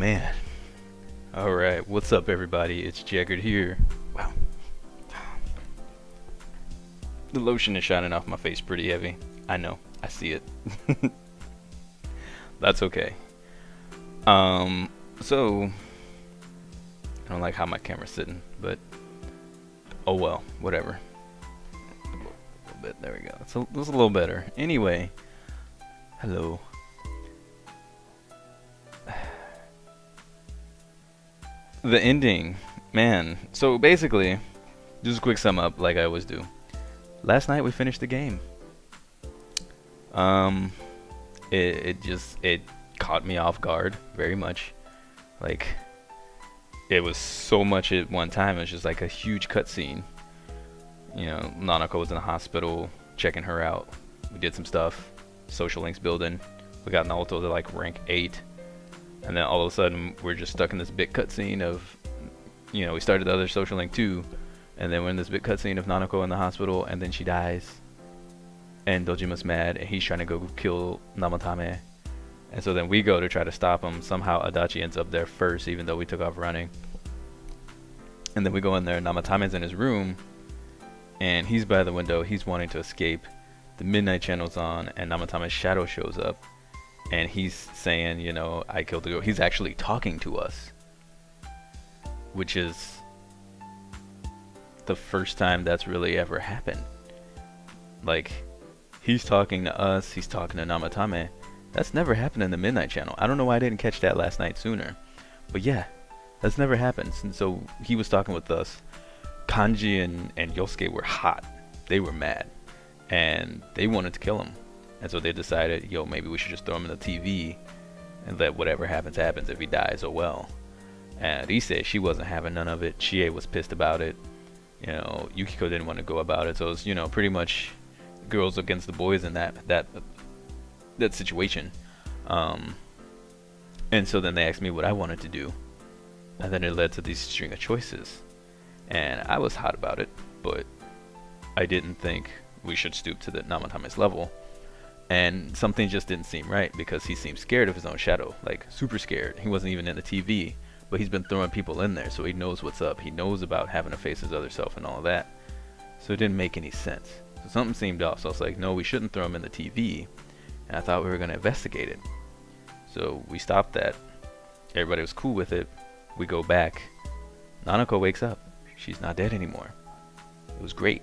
man. Alright, what's up everybody? It's Jeggerd here. Wow. The lotion is shining off my face pretty heavy. I know, I see it. That's okay. So I don't like how my camera's sitting, but oh well, whatever. A little bit, there we go. It's a little better. Anyway, hello. The ending, man. So basically, just a quick sum up, like I always do. Last night we finished the game. It caught me off guard very much. Like, it was so much at one time. It was just like a huge cutscene. You know, Nanako was in the hospital, checking her out. We did some stuff. Social links building. We got Naruto to like rank 8. And then all of a sudden, we're just stuck in this big cutscene of, you know, we started the other social link too, and then we're in this big cutscene of Nanako in the hospital, and then she dies, and Dojima's mad, and he's trying to go kill Namatame, and so then we go to try to stop him. Somehow Adachi ends up there first, even though we took off running. And then we go in there, Namatame's in his room, and he's by the window, he's wanting to escape. The midnight channel's on, and Namatame's shadow shows up. And he's saying, you know, I killed the girl. He's actually talking to us. Which is the first time that's really ever happened. Like, he's talking to us. He's talking to Namatame. That's never happened in the Midnight Channel. I don't know why I didn't catch that last night sooner. But yeah, that's never happened. And so he was talking with us. Kanji and Yosuke were hot. They were mad. And they wanted to kill him. And so they decided, yo, maybe we should just throw him in the TV and let whatever happens happens. If he dies, oh well. And Rise, she wasn't having none of it. Chie was pissed about it. You know, Yukiko didn't want to go about it. So it was, you know, pretty much girls against the boys in that situation. And so then they asked me what I wanted to do. And then it led to these string of choices. And I was hot about it, but I didn't think we should stoop to the Namatame's level. And something just didn't seem right because he seemed scared of his own shadow, like super scared. He wasn't even in the TV, but he's been throwing people in there, so he knows what's up. He knows about having to face his other self and all of that. So it didn't make any sense. So something seemed off. So I was like, no, we shouldn't throw him in the TV. And I thought we were going to investigate it. So we stopped that. Everybody was cool with it. We go back. Nanako wakes up. She's not dead anymore. It was great.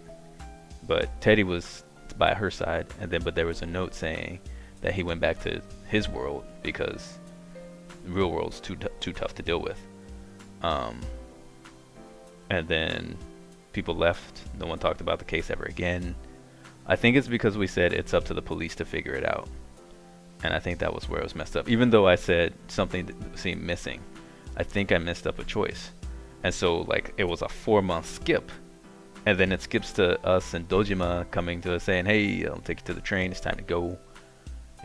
But Teddy was by her side, and then but there was a note saying that he went back to his world because the real world's too tough to deal with. And then people left. No one talked about the case ever again. I think it's because we said it's up to the police to figure it out, and I think that was where it was messed up. Even though I said something that seemed missing, I think I messed up a choice, and so like it was a 4-month skip. And then it skips to us and Dojima coming to us saying, hey, I'll take you to the train, it's time to go.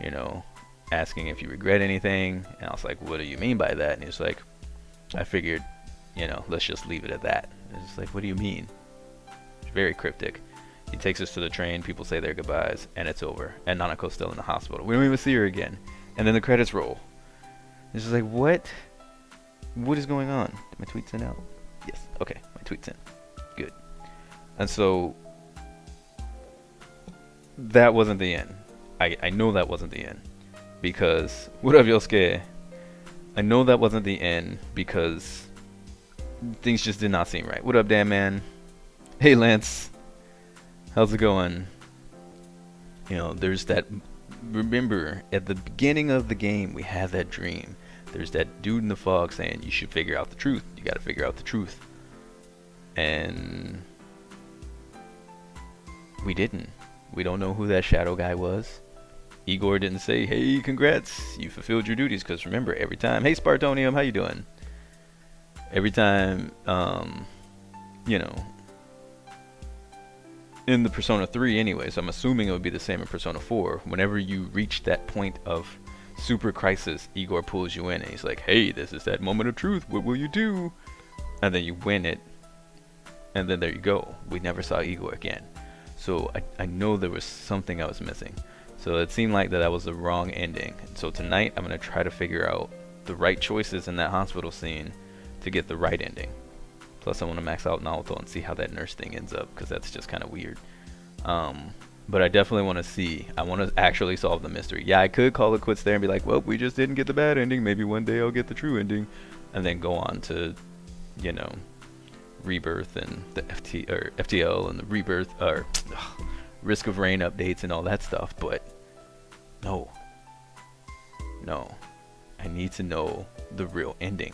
You know, asking if you regret anything. And I was like, what do you mean by that? And he was like, I figured, you know, let's just leave it at that. And it's like, what do you mean? It's very cryptic. He takes us to the train, people say their goodbyes, and it's over. And Nanako's still in the hospital. We don't even see her again. And then the credits roll. It's just like, what? What is going on? Did my tweet send out? Yes, okay, my tweet sent. Good. And so that wasn't the end. I know that wasn't the end because what up, Yosuke? I know that wasn't the end because things just did not seem right. What up, Dan man? Hey Lance, how's it going? You know, there's that. Remember at the beginning of the game we had that dream. There's that dude in the fog saying you should figure out the truth. You got to figure out the truth, and we didn't. We don't know who that shadow guy was. Igor didn't say, hey, congrats, you fulfilled your duties. Because remember, every time, hey, Spartonium, how you doing? Every time, you know, in the Persona 3 anyway, so I'm assuming it would be the same in Persona 4. Whenever you reach that point of super crisis, Igor pulls you in and he's like, hey, this is that moment of truth. What will you do? And then you win it. And then there you go. We never saw Igor again. So I know there was something I was missing. So it seemed like that was the wrong ending. So tonight I'm going to try to figure out the right choices in that hospital scene to get the right ending. Plus, I want to max out Naoto and see how that nurse thing ends up, because that's just kind of weird. But I definitely want to see. I want to actually solve the mystery. Yeah, I could call it quits there and be like, well, we just didn't get the bad ending. Maybe one day I'll get the true ending, and then go on to, you know, Rebirth and the FTL and the Rebirth or Risk of Rain updates and all that stuff. But no, I need to know the real ending.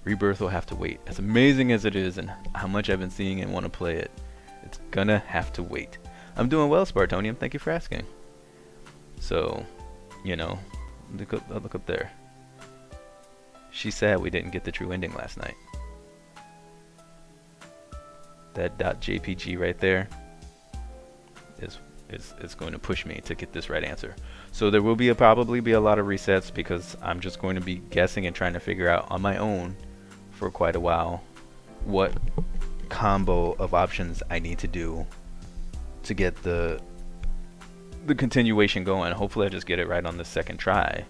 Rebirth will have to wait. As amazing as it is and how much I've been seeing and want to play it, it's gonna have to wait. I'm doing well, Spartonium. Thank you for asking. So, you know, look up there. She's sad we didn't get the true ending last night. That .jpg right there is going to push me to get this right answer. So there will probably be a lot of resets, because I'm just going to be guessing and trying to figure out on my own for quite a while what combo of options I need to do to get the continuation going. Hopefully I just get it right on the second try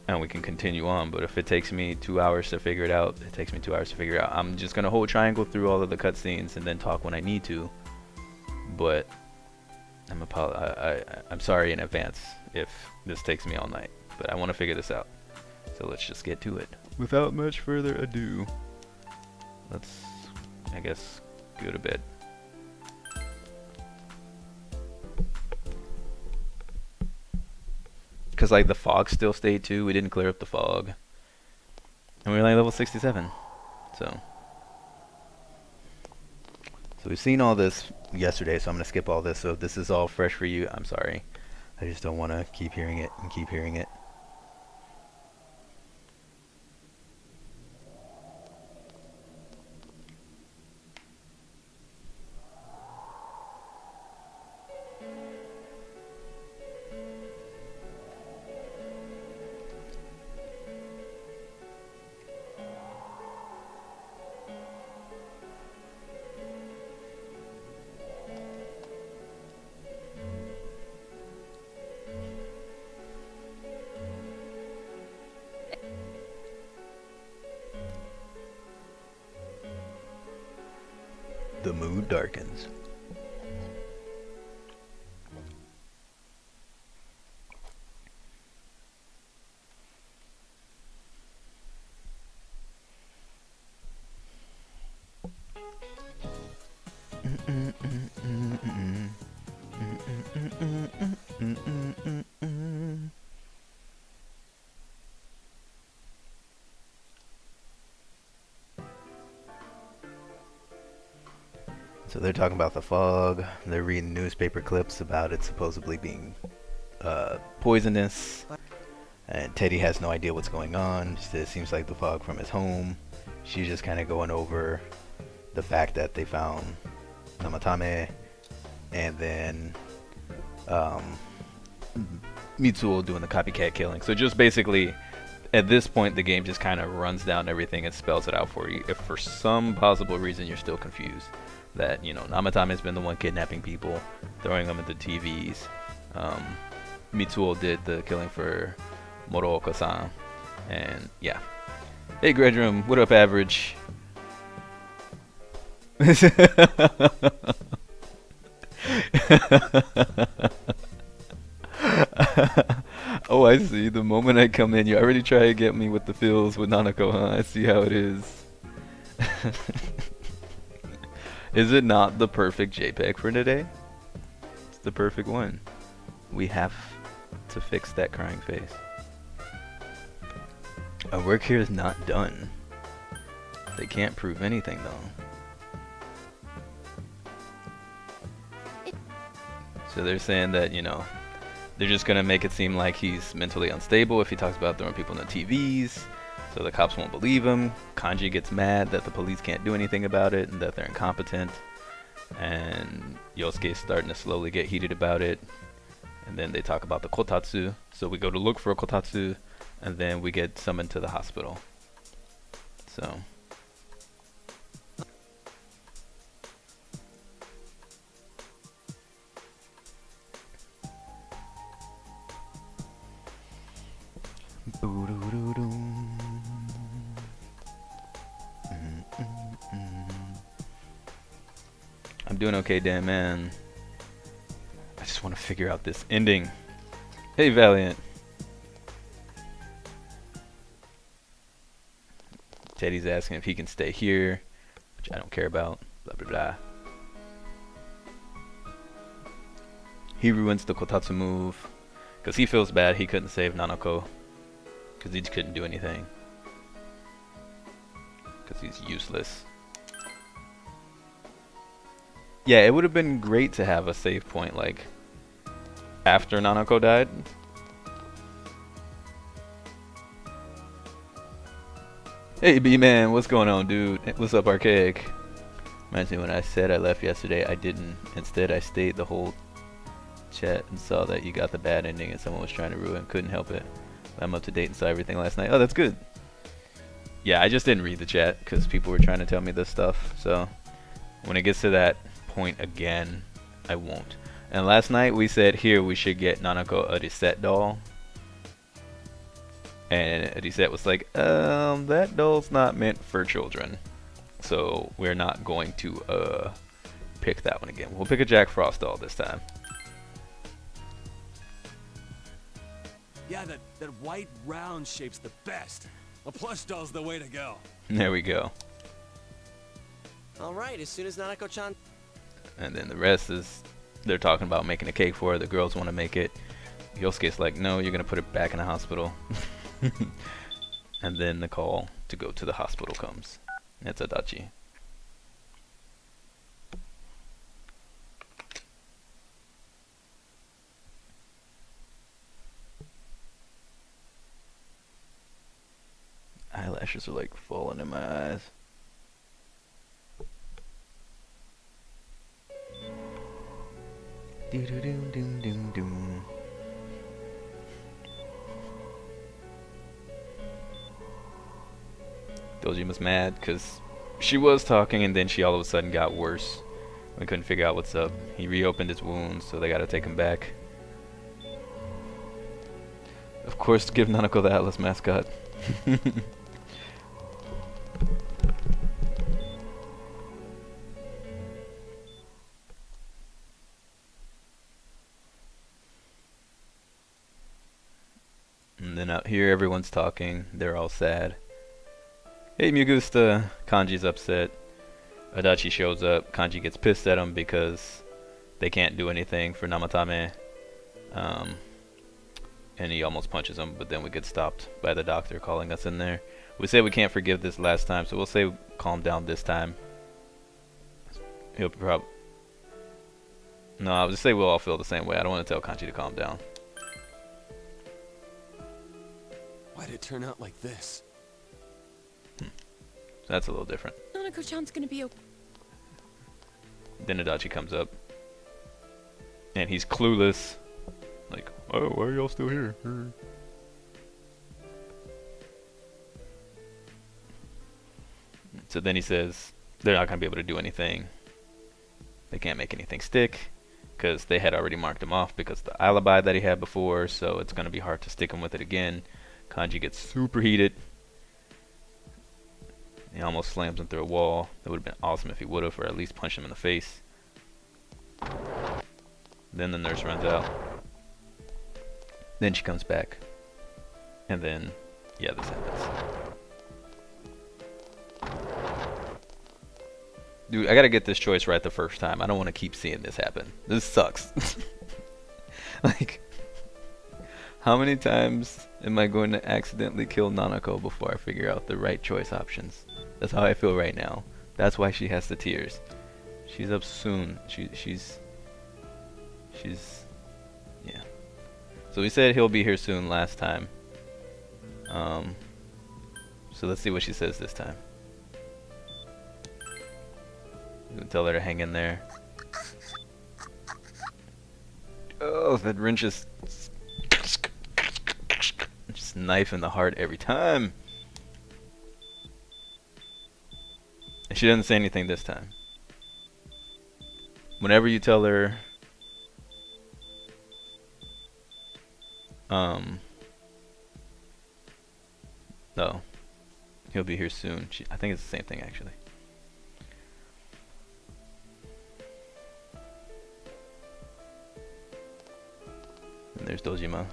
and we can continue on. But if it takes me 2 hours to figure it out, it takes me 2 hours to figure it out. I'm just gonna hold triangle through all of the cutscenes and then talk when I need to. But I'm sorry in advance if this takes me all night, but I want to figure this out. So let's just get to it. Without much further ado, let's, I guess, go to bed. Because, like, the fog still stayed too. We didn't clear up the fog. And we were like level 67. So we've seen all this yesterday, so I'm going to skip all this. So if this is all fresh for you, I'm sorry. I just don't want to keep hearing it and keep hearing it. The mood darkens. So they're talking about the fog. They're reading newspaper clips about it supposedly being poisonous. And Teddy has no idea what's going on. It seems like the fog from his home. She's just kind of going over the fact that they found Namatame. And then Mitsuo doing the copycat killing. So just basically, at this point, the game just kind of runs down everything and spells it out for you. If for some possible reason you're still confused, that, you know, Namatame has been the one kidnapping people, throwing them into TVs. Mitsuo did the killing for Morooka-san. And yeah. Hey Gredrum, what up, Average? Oh, I see. The moment I come in, you already try to get me with the feels with Nanako, huh? I see how it is. Is it not the perfect JPEG for today? It's the perfect one. We have to fix that crying face. Our work here is not done. They can't prove anything, though. So they're saying that, you know, they're just gonna make it seem like he's mentally unstable if he talks about throwing people in the TVs. So the cops won't believe him. Kanji gets mad that the police can't do anything about it and that they're incompetent. And Yosuke's starting to slowly get heated about it. And then they talk about the kotatsu. So we go to look for a kotatsu, and then we get summoned to the hospital. So I'm doing okay, damn man. I just want to figure out this ending. Hey, Valiant. Teddy's asking if he can stay here, which I don't care about. Blah blah blah. He ruins the Kotatsu move because he feels bad he couldn't save Nanako because he couldn't do anything because he's useless. Yeah, it would have been great to have a save point like after Nanako died. Hey B-Man, what's going on, dude? What's up, Archaic? Reminds me when I said I left yesterday, I didn't. Instead, I stayed the whole chat and saw that you got the bad ending and someone was trying to ruin. Couldn't help it. I'm up to date and saw everything last night. Oh, that's good. Yeah, I just didn't read the chat because people were trying to tell me this stuff. So when it gets to that point again, I won't. And last night we said here we should get Nanako a reset doll. And Reset was like, that doll's not meant for children. So we're not going to pick that one again. We'll pick a Jack Frost doll this time. Yeah, that white round shape's the best. A plush doll's the way to go. There we go. Alright, as soon as Nanako-chan... And then the rest is, they're talking about making a cake for her. The girls want to make it. Yosuke's like, no, you're going to put it back in the hospital. And then the call to go to the hospital comes. It's Adachi. Eyelashes are like falling in my eyes. Do do do do do do. Dojima's mad because she was talking and then she all of a sudden got worse. We couldn't figure out what's up. He reopened his wounds, so they gotta take him back. Of course, give Nanako the Atlas mascot. And then out here, everyone's talking. They're all sad. Hey, Mugusta. Kanji's upset. Adachi shows up. Kanji gets pissed at him because they can't do anything for Namatame. And he almost punches him, but then we get stopped by the doctor calling us in there. We said we can't forgive this last time, so we'll say calm down this time. He'll probably... No, I'll just say we'll all feel the same way. I don't want to tell Kanji to calm down. Why'd it turn out like this? So that's a little different. Nanako-chan's gonna be okay. Then Adachi comes up. And he's clueless. Like, oh, why are y'all still here? So then he says they're not going to be able to do anything. They can't make anything stick because they had already marked him off because of the alibi that he had before, so it's going to be hard to stick him with it again. Kanji gets super heated. He almost slams him through a wall. That would have been awesome if he would have, or at least punched him in the face. Then the nurse runs out. Then she comes back. And then, yeah, this happens. Dude, I gotta get this choice right the first time. I don't want to keep seeing this happen. This sucks. Like, how many times am I going to accidentally kill Nanako before I figure out the right choice options? That's how I feel right now. That's why she has the tears. She's up soon. She's yeah. So we said he'll be here soon last time. So let's see what she says this time. You can tell her to hang in there. Oh, that wrench is just knife in the heart every time. And she doesn't say anything this time. Whenever you tell her No, he'll be here soon. I think it's the same thing actually. And there's Dojima.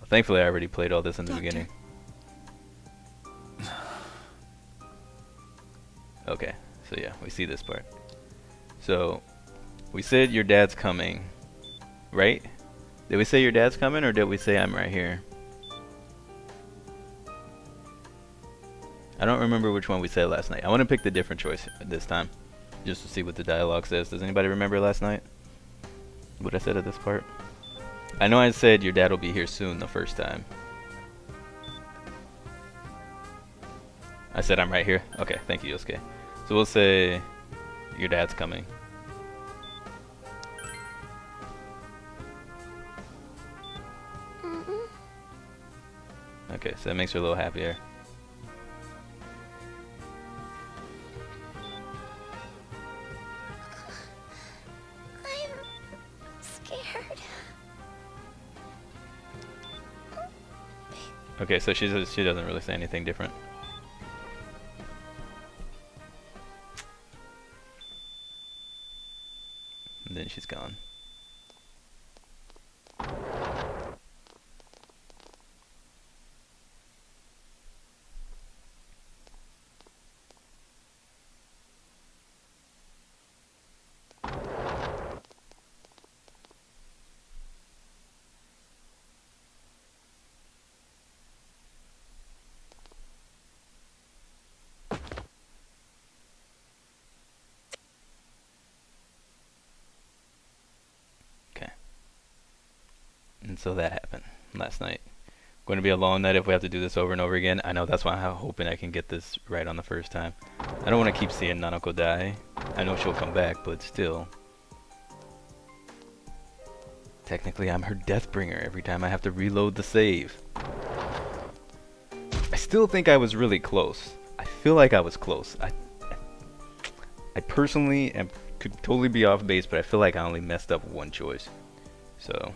Thankfully, I already played all this in the beginning. Okay, so yeah, we see this part. So, we said your dad's coming, right? Did we say your dad's coming, or did we say I'm right here? I don't remember which one we said last night. I want to pick the different choice this time, just to see what the dialogue says. Does anybody remember last night? What I said at this part? I know I said your dad will be here soon the first time. I said I'm right here? Okay, thank you, Yosuke. So we'll say your dad's coming. Okay, so that makes her a little happier. I'm scared. Okay, so she doesn't really say anything different. And then she's gone. And so that happened last night. Going to be a long night if we have to do this over and over again. I know, that's why I'm hoping I can get this right on the first time. I don't want to keep seeing Nanako die. I know she'll come back, but still. Technically, I'm her Deathbringer every time I have to reload the save. I still think I was really close. I feel like I was close. I personally could totally be off base, but I feel like I only messed up one choice. So...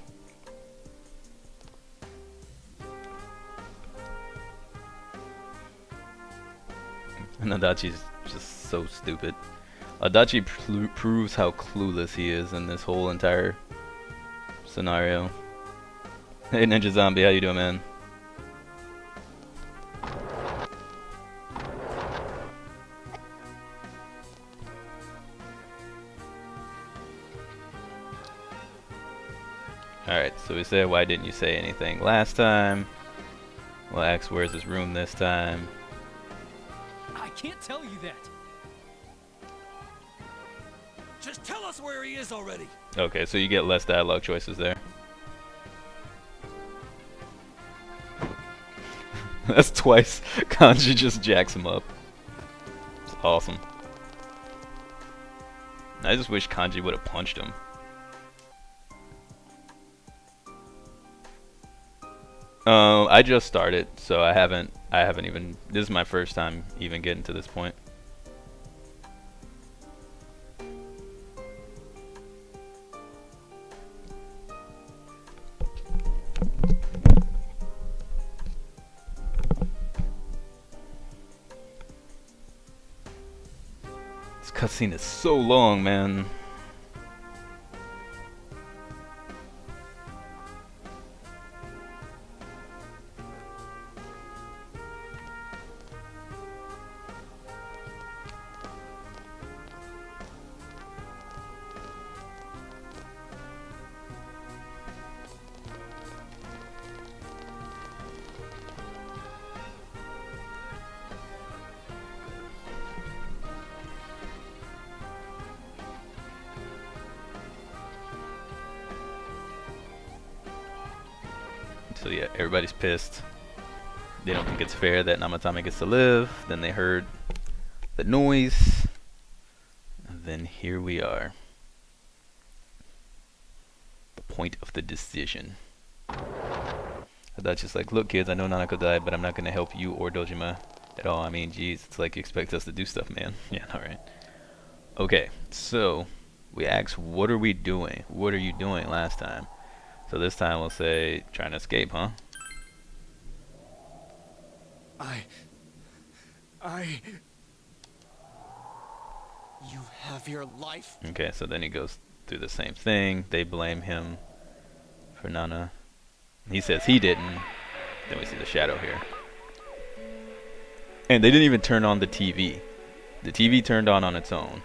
And Adachi's just so stupid. Adachi proves how clueless he is in this whole entire scenario. Hey Ninja Zombie, how you doing, man? Alright, so we said, why didn't you say anything last time? We'll ask, where's his room this time? I can't tell you that. Just tell us where he is already. Okay, so you get less dialogue choices there. That's twice. Kanji just jacks him up. It's awesome. I just wish Kanji would have punched him. I just started, so I haven't even, this is my first time even getting to this point. This cutscene is so long, man. So yeah, everybody's pissed. They don't think it's fair that Namatame gets to live. Then they heard the noise. And then here we are. The point of the decision. Adachi's like, look kids, I know Nanako died, but I'm not going to help you or Dojima. at all. I mean, geez, it's like you expect us to do stuff, man. Yeah, alright. Okay, so we asked, what are we doing? What are you doing last time? So this time we'll say, trying to escape, huh? You have your life? Okay, so then he goes through the same thing. They blame him for Nana. He says he didn't. Then we see the shadow here. And they didn't even turn on the TV. The TV turned on its own.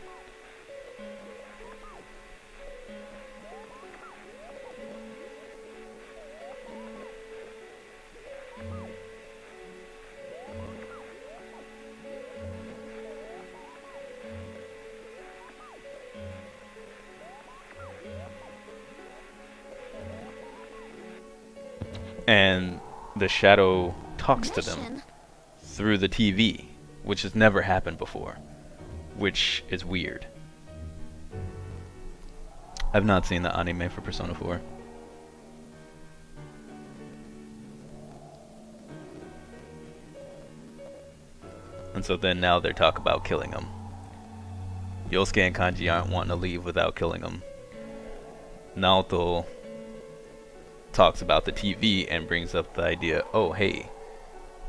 And the shadow talks to them through the TV, which has never happened before, which is weird. I've not seen the anime for Persona 4. And so then now they talk about killing him. Yosuke and Kanji aren't wanting to leave without killing him. Naoto talks about the TV and brings up the idea, oh hey,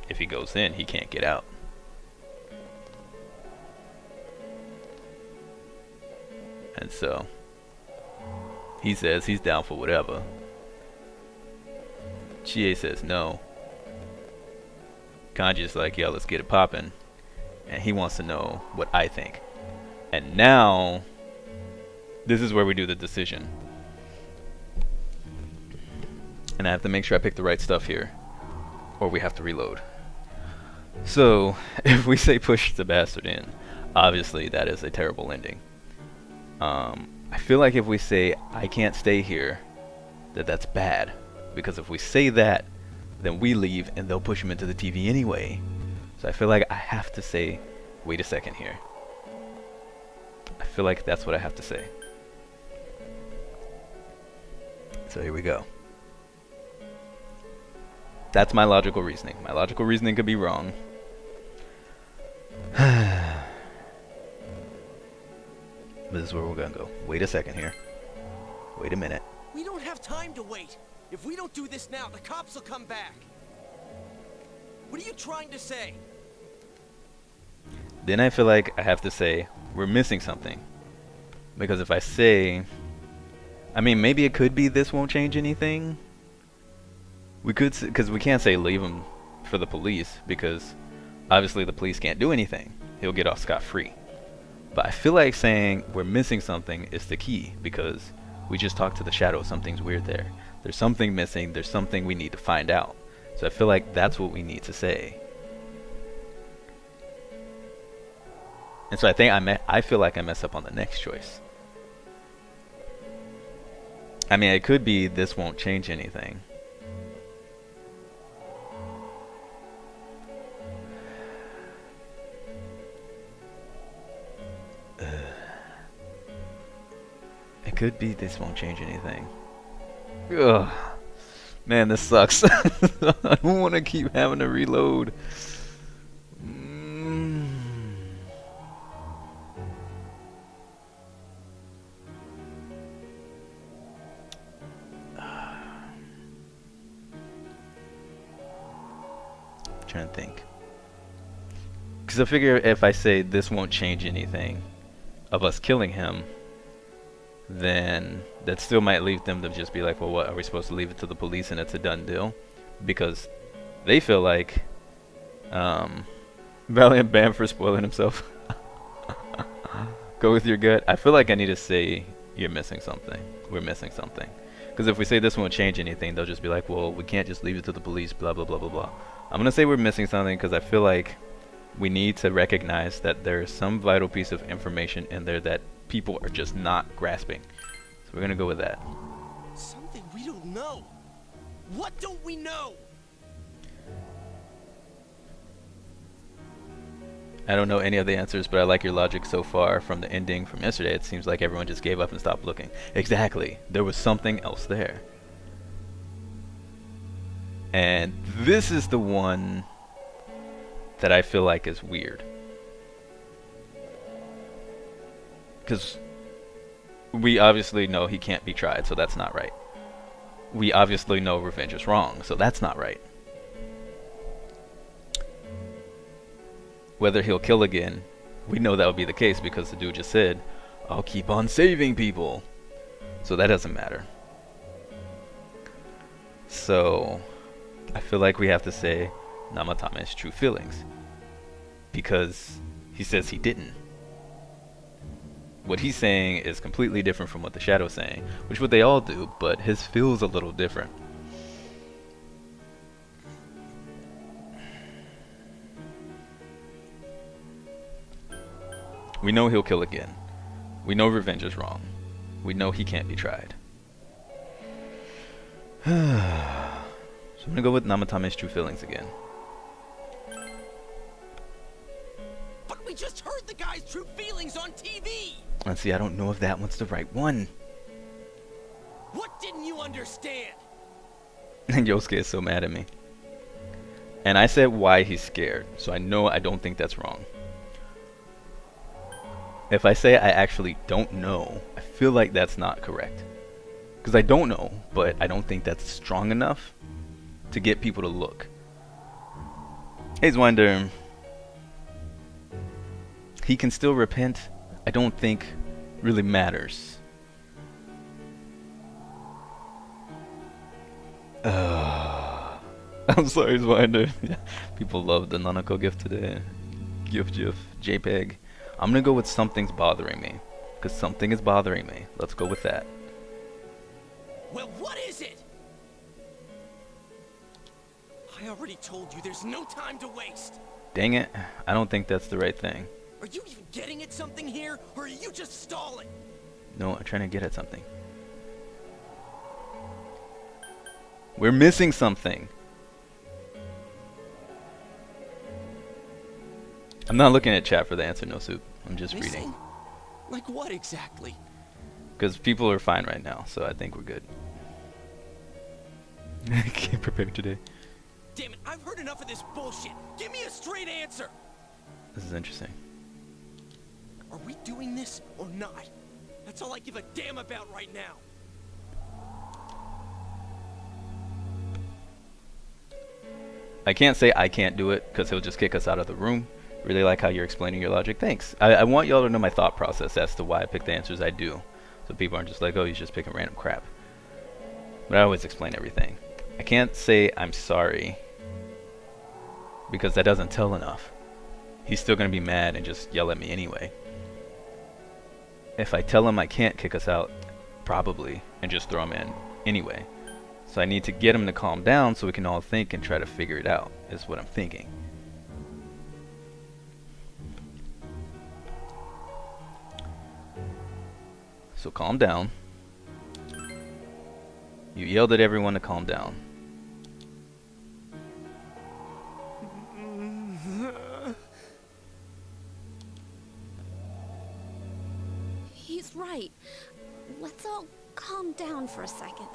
if he goes in, he can't get out. And so he says he's down for whatever. Chie says no. Kanji's like, yeah, let's get it poppin'. And he wants to know what I think. And now, this is where we do the decision. And I have to make sure I pick the right stuff here, or we have to reload. So, if we say push the bastard in, obviously that is a terrible ending. I feel like if we say I can't stay here, that's bad. Because if we say that, then we leave and they'll push him into the TV anyway. So I feel like I have to say, wait a second here. I feel like that's what I have to say. So here we go. That's my logical reasoning. My logical reasoning could be wrong. This is where we're gonna go. Wait a second here. Wait a minute. We don't have time to wait. If we don't do this now, the cops will come back. What are you trying to say? Then I feel like I have to say we're missing something. Because if I say, I mean, maybe it could be this won't change anything. We could, because we can't say leave him for the police, because obviously the police can't do anything. He'll get off scot-free. But I feel like saying we're missing something is the key, because we just talked to the shadow. Something's weird there. There's something missing. There's something we need to find out. So I feel like that's what we need to say. And so I think I feel like I mess up on the next choice. I mean, it could be this won't change anything. It could be this won't change anything. Ugh. Man, this sucks. I don't want to keep having to reload. Trying to think. Because I figure if I say this won't change anything of us killing him, then that still might leave them to just be like, well, what, are we supposed to leave it to the police and it's a done deal? Because they feel like Valiant banned for spoiling himself. Go with your gut. I feel like I need to say you're missing something. We're missing something. Because if we say this won't change anything, they'll just be like, well, we can't just leave it to the police, blah, blah, blah, blah, blah. I'm going to say we're missing something because I feel like we need to recognize that there is some vital piece of information in there that people are just not grasping. So we're going to go with that. Something we don't know. What don't we know? I don't know any of the answers, but I like your logic so far from the ending from yesterday. It seems like everyone just gave up and stopped looking. Exactly. There was something else there. And this is the one that I feel like is weird. Because we obviously know he can't be tried, so that's not right. We obviously know revenge is wrong, so that's not right. Whether he'll kill again, we know that would be the case because the dude just said, I'll keep on saving people. So that doesn't matter. So I feel like we have to say Namatame's true feelings, because he says he didn't. What he's saying is completely different from what the Shadow's saying, which what they all do, but his feels a little different. We know he'll kill again. We know revenge is wrong. We know he can't be tried. So I'm gonna go with Namatame's true feelings again. But we just heard the guy's true feelings on TV! Let's see, I don't know if that one's the right one. What didn't you understand? And Yosuke is so mad at me. And I said why he's scared, so I know I don't think that's wrong. If I say I actually don't know, I feel like that's not correct. Because I don't know, but I don't think that's strong enough to get people to look. He's wondering, he can still repent. I don't think really matters. I'm sorry, Zwinder. Yeah, people love the Nanako gift today. GIF, JPEG. I'm gonna go with something's bothering me. Because something is bothering me. Let's go with that. Well, what is it? I already told you there's no time to waste. Dang it. I don't think that's the right thing. Are you even getting at something here, or are you just stalling? No, I'm trying to get at something. We're missing something. I'm not looking at chat for the answer, no soup. I'm just Missing? reading. Like what exactly? Because people are fine right now, so I think we're good. I can't prepare today. Damn it, I've heard enough of this bullshit. Give me a straight answer. This is interesting. Are we doing this or not? That's all I give a damn about right now. I can't say I can't do it, because he'll just kick us out of the room. Really like how you're explaining your logic. Thanks. I want y'all to know my thought process as to why I pick the answers I do. So people aren't just like, oh, he's just picking random crap. But I always explain everything. I can't say I'm sorry, because that doesn't tell enough. He's still going to be mad and just yell at me anyway. If I tell him I can't kick us out, probably, and just throw him in anyway. So I need to get him to calm down so we can all think and try to figure it out, is what I'm thinking. So calm down. You yelled at everyone to calm down. He's right. Let's all calm down for a second.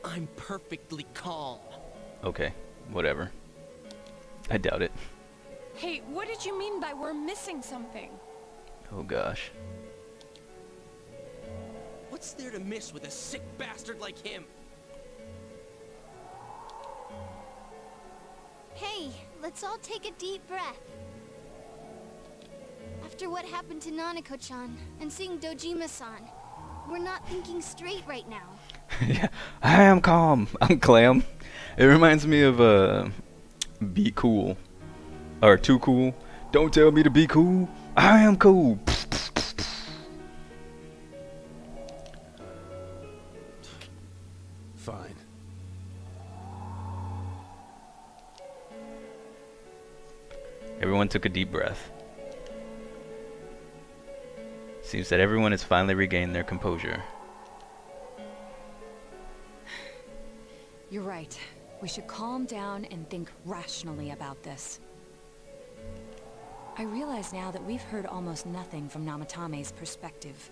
I'm perfectly calm. Okay, whatever. I doubt it. Hey, what did you mean by we're missing something? Oh gosh. What's there to miss with a sick bastard like him? Hey, let's all take a deep breath. After what happened to Nanako-chan and seeing Dojima-san, we're not thinking straight right now. Yeah, I am calm. I'm clam. It reminds me of be cool. Or too cool. Don't tell me to be cool. I am cool. Fine. Everyone took a deep breath. Seems that everyone has finally regained their composure. You're right. We should calm down and think rationally about this. I realize now that we've heard almost nothing from Namatame's perspective.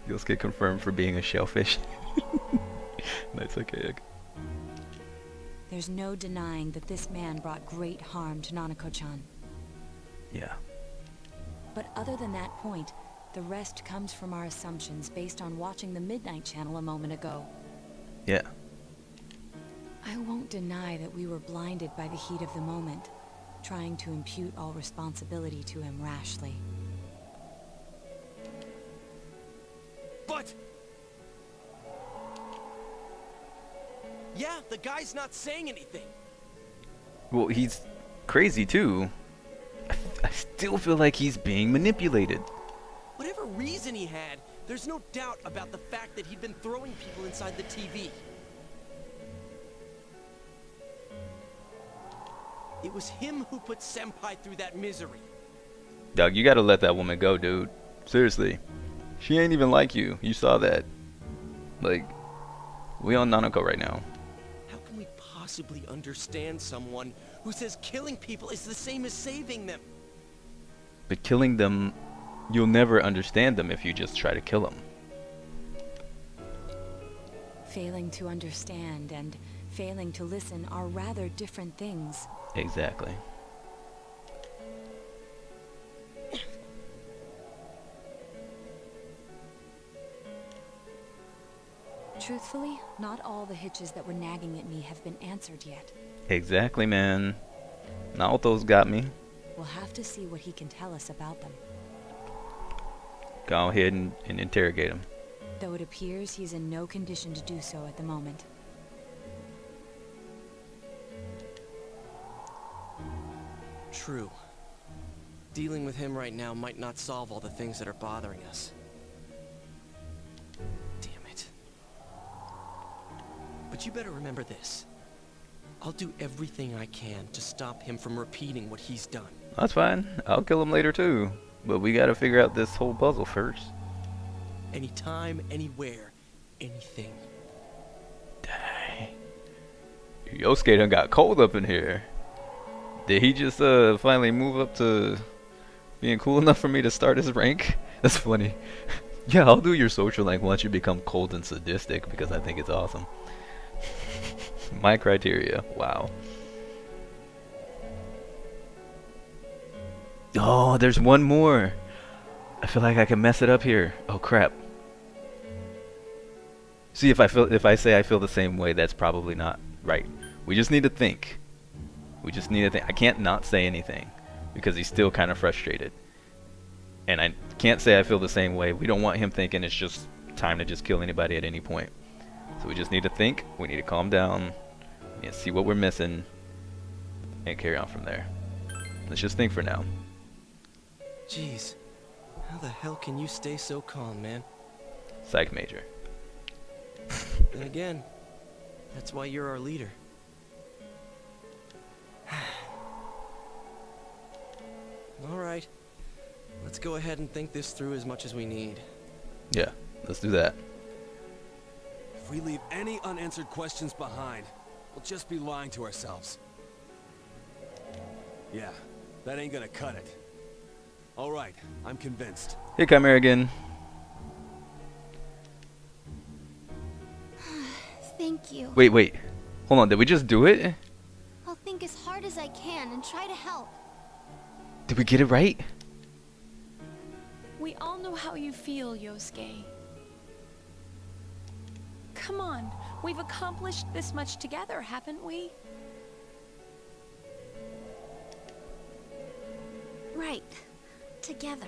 Yosuke confirmed for being a shellfish. That's okay. There's no denying that this man brought great harm to Nanako-chan. Yeah. But other than that point, the rest comes from our assumptions based on watching the Midnight Channel a moment ago. Yeah. I won't deny that we were blinded by the heat of the moment, trying to impute all responsibility to him rashly. But... yeah, the guy's not saying anything. Well, he's crazy too. I still feel like he's being manipulated. Whatever reason he had, there's no doubt about the fact that he'd been throwing people inside the TV. It was him who put Senpai through that misery. Doug, you gotta let that woman go, dude. Seriously. She ain't even like you. You saw that. Like, we on Nanako right now. How can we possibly understand someone who says killing people is the same as saving them? But killing them, you'll never understand them if you just try to kill them. Failing to understand and failing to listen are rather different things. Exactly. Truthfully, not all the hitches that were nagging at me have been answered yet. Exactly, man. Naoto's got me. We'll have to see what he can tell us about them. Go ahead and interrogate him. Though it appears he's in no condition to do so at the moment. True. Dealing with him right now might not solve all the things that are bothering us. Damn it. But you better remember this. I'll do everything I can to stop him from repeating what he's done. That's fine. I'll kill him later too. But we gotta figure out this whole puzzle first. Anytime, anywhere, anything. Dang. Yosuke done got cold up in here. Did he just finally move up to being cool enough for me to start his rank? That's funny. Yeah, I'll do your social rank once you become cold and sadistic because I think it's awesome. My criteria. Wow. Oh, there's one more. I feel like I can mess it up here. Oh crap. See, if I say I feel the same way, that's probably not right. We just need to think. We just need to think. I can't not say anything because he's still kind of frustrated. And I can't say I feel the same way. We don't want him thinking it's just time to just kill anybody at any point. So we just need to think. We need to calm down and see what we're missing and carry on from there. Let's just think for now. Jeez, how the hell can you stay so calm, man? Psych major. Then again, that's why you're our leader. Alright, let's go ahead and think this through as much as we need. Yeah, let's do that. If we leave any unanswered questions behind, we'll just be lying to ourselves. Yeah, that ain't gonna cut it. Alright, I'm convinced. Hey, Chimera again. Thank you. Wait. Hold on, did we just do it? I'll think as hard as I can and try to help. Did we get it right? We all know how you feel, Yosuke. Come on, we've accomplished this much together, haven't we? Right. Together.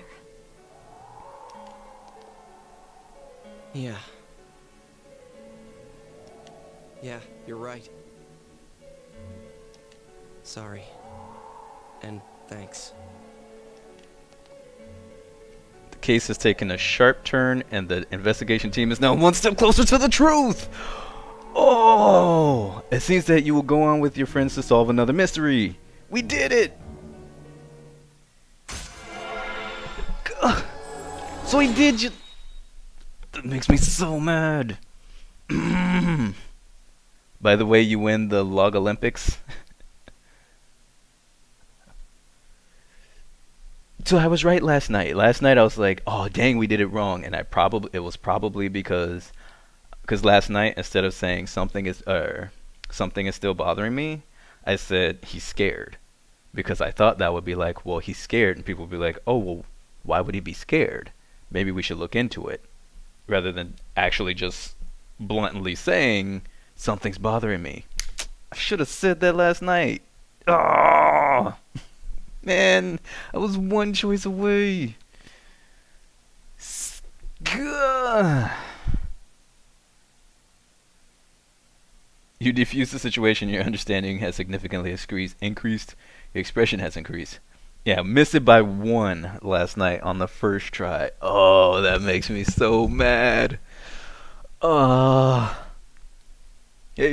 Yeah. Yeah, you're right. Sorry. And thanks. The case has taken a sharp turn and the investigation team is now one step closer to the truth! Oh! It seems that you will go on with your friends to solve another mystery. We did it! Ugh. So he did just... That makes me so mad. By the way, you win the Log Olympics. So I was right last night. Last night I was like, oh dang, we did it wrong. And it was probably because Because last night, instead of saying something is still bothering me, I said he's scared. Because I thought that would be like, well, he's scared, and people would be like, oh, well, why would he be scared? Maybe we should look into it. Rather than actually just bluntly saying, something's bothering me. I should have said that last night. Oh, man, I was one choice away. Gah. You defuse the situation, your understanding has significantly increased, your expression has increased. Yeah, missed it by 1 last night on the first try. Oh, that makes me so mad. Hey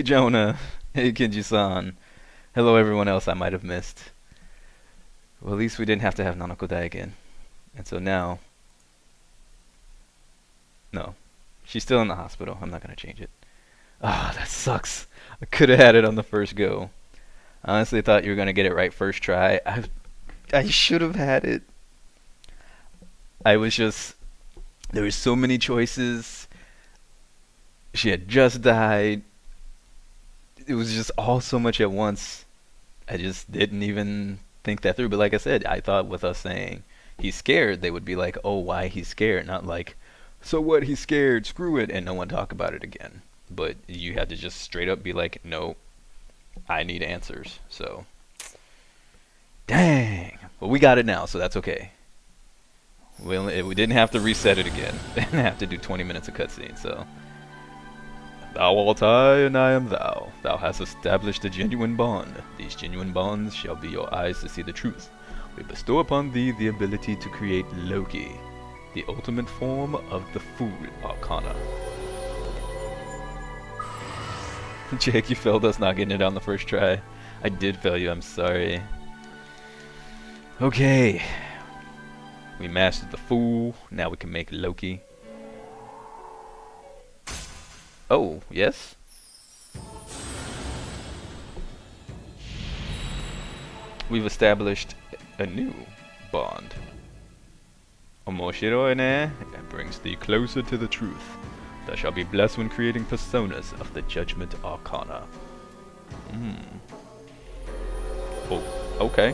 Jonah. Hey Kenji-san. Hello everyone else I might have missed. Well, at least we didn't have to have Nanako die again. And so now... No. She's still in the hospital. I'm not going to change it. That sucks. I could have had it on the first go. I honestly thought you were going to get it right first try. I should have had it. I was just... There were so many choices. She had just died. It was just all so much at once. I just didn't even think that through. But like I said, I thought with us saying he's scared, they would be like, oh, why he's scared? Not like, so what, he's scared, screw it, and no one talk about it again. But you had to just straight up be like, no, I need answers. So, dang. Well, we got it now, so that's okay. We didn't have to reset it again. Didn't have to do 20 minutes of cutscene, so. Thou art I, and I am thou. Thou hast established a genuine bond. These genuine bonds shall be your eyes to see the truth. We bestow upon thee the ability to create Loki, the ultimate form of the Fool Arcana. Jake, you failed us not getting it on the first try. I did fail you, I'm sorry. Okay. We mastered the Fool. Now we can make Loki. Oh, yes? We've established a new bond. Omoshiroi ne? It brings thee closer to the truth. Thou shalt be blessed when creating personas of the Judgment Arcana. Oh, okay.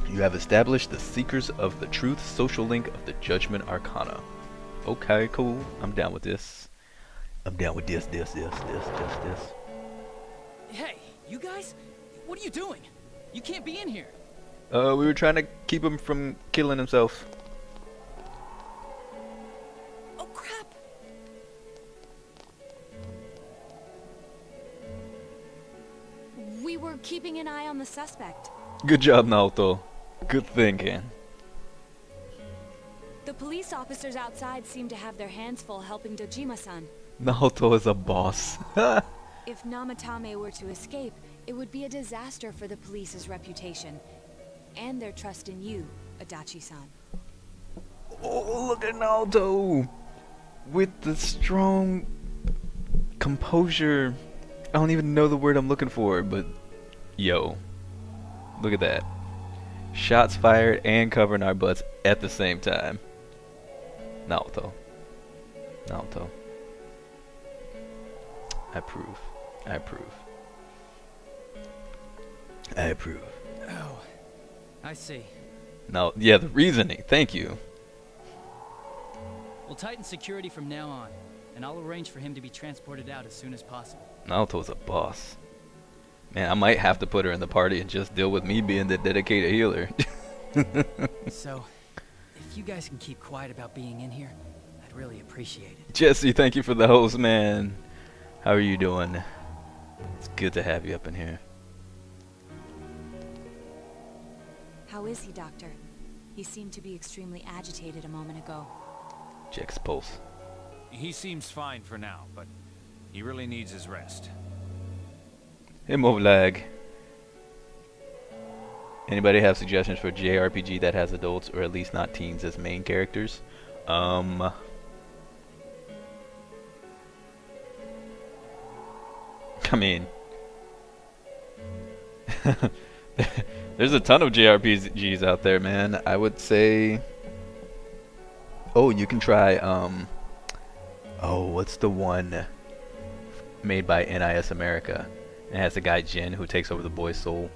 You have established the Seekers of the Truth social link of the Judgment Arcana. Okay, cool. I'm down with this. I'm down with this. Hey, you guys? What are you doing? You can't be in here. We were trying to keep him from killing himself. Oh, crap. We were keeping an eye on the suspect. Good job, Naoto. Good thinking. The police officers outside seem to have their hands full helping Dojima-san. Naoto is a boss. If Namatame were to escape, it would be a disaster for the police's reputation. And their trust in you, Adachi-san. Oh, look at Naoto! With the strong composure. I don't even know the word I'm looking for, but yo. Look at that. Shots fired and covering our butts at the same time. Naoto. Naoto. I approve. I approve. I approve. Oh, I see. Now, yeah, the reasoning. Thank you. We'll tighten security from now on, and I'll arrange for him to be transported out as soon as possible. Naoto's a boss. Man, I might have to put her in the party and just deal with me being the dedicated healer. So, if you guys can keep quiet about being in here, I'd really appreciate it. Jesse, thank you for the host, man. How are you doing? It's good to have you up in here. How is he, Doctor? He seemed to be extremely agitated a moment ago. Jack's pulse. He seems fine for now, but he really needs his rest. Hey, Movlag. Anybody have suggestions for a JRPG that has adults or at least not teens as main characters? I mean, there's a ton of JRPGs out there, man. I would say Oh, you can try oh, what's the one made by NIS America? It has the guy Jin who takes over the boy's soul,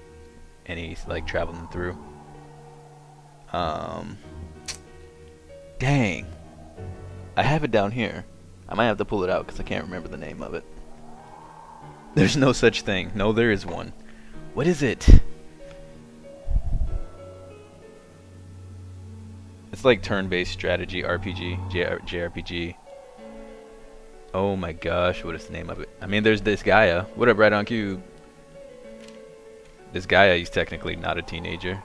and he's like traveling through. Dang, I have it down here. I might have to pull it out because I can't remember the name of it. There's no such thing. No, there is one. What is it? It's like turn-based strategy RPG, JRPG. Oh my gosh, what is the name of it? I mean, there's this Gaia. What up, Right on Cube? This Gaia, he's technically not a teenager.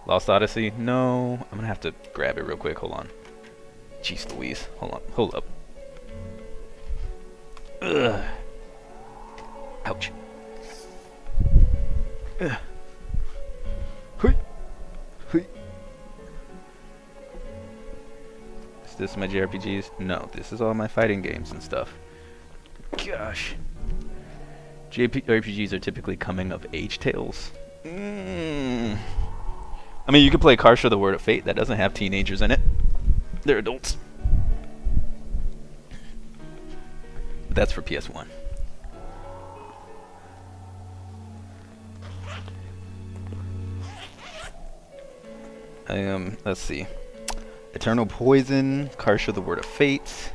Lost Odyssey? No. I'm gonna have to grab it real quick. Hold on. Jeez Louise. Hold on. Hold up. Ugh. Ouch. Ugh. Hui. Hui. Is this my JRPGs? No, this is all my fighting games and stuff. Gosh. JRPGs are typically coming of age tales. I mean, you could play Karsha the Word of Fate. That doesn't have teenagers in it. They're adults. That's for PS1. Let's see. Eternal Poison, Karsha the Word of Fate,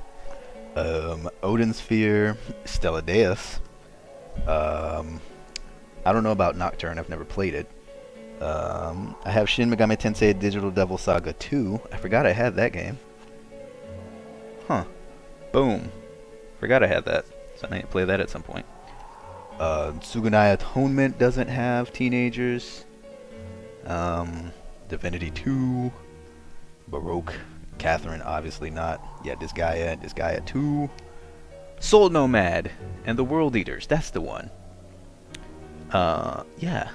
Odin Sphere, Stella Deus. I don't know about Nocturne, I've never played it. I have Shin Megami Tensei Digital Devil Saga 2. I forgot I had that game. Huh. Boom. Forgot I had that. So I need to play that at some point. Sugunai Atonement doesn't have teenagers. Divinity 2. Baroque. Catherine, obviously not. Yeah, Disgaea and Disgaea 2. Soul Nomad and the World Eaters. That's the one. Yeah.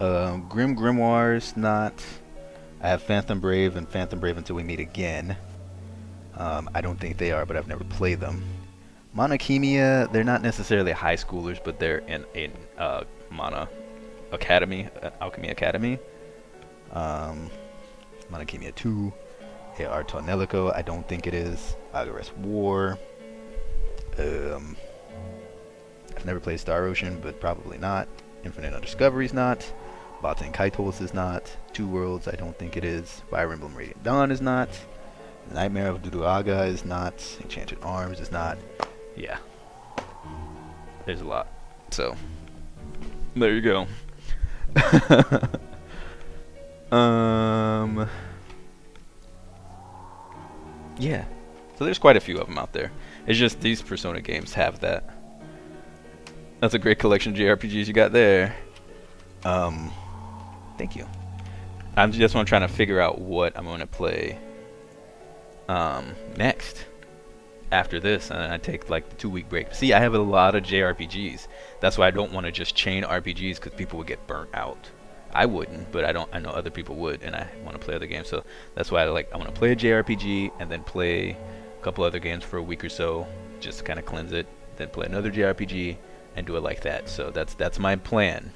Grim Grimoires, not. I have Phantom Brave and Phantom Brave Until We Meet Again. I don't think they are, but I've never played them. Monokemia, they're not necessarily high schoolers, but they're in Mana Academy, Alchemy Academy. Monokemia 2. AR Tonelico, I don't think it is. Agares War. I've never played Star Ocean, but probably not. Infinite Undiscovery's not. Baten Kaitos is not. Two Worlds, I don't think it is. Fire Emblem Radiant Dawn is not. Nightmare of Duduaga is not. Enchanted Arms is not. Yeah. There's a lot. So, there you go. Yeah. So there's quite a few of them out there. It's just these Persona games have that. That's a great collection of JRPGs you got there. Thank you. I'm trying to figure out what I'm going to play next after this, and I take like the 2-week break. See, I have a lot of JRPGs. That's why I don't want to just chain RPGs, because people would get burnt out. I wouldn't, but I know other people would, and I want to play other games. So that's why I want to play a JRPG and then play a couple other games for a week or so, just to kind of cleanse it. Then play another JRPG and do it like that. So that's my plan.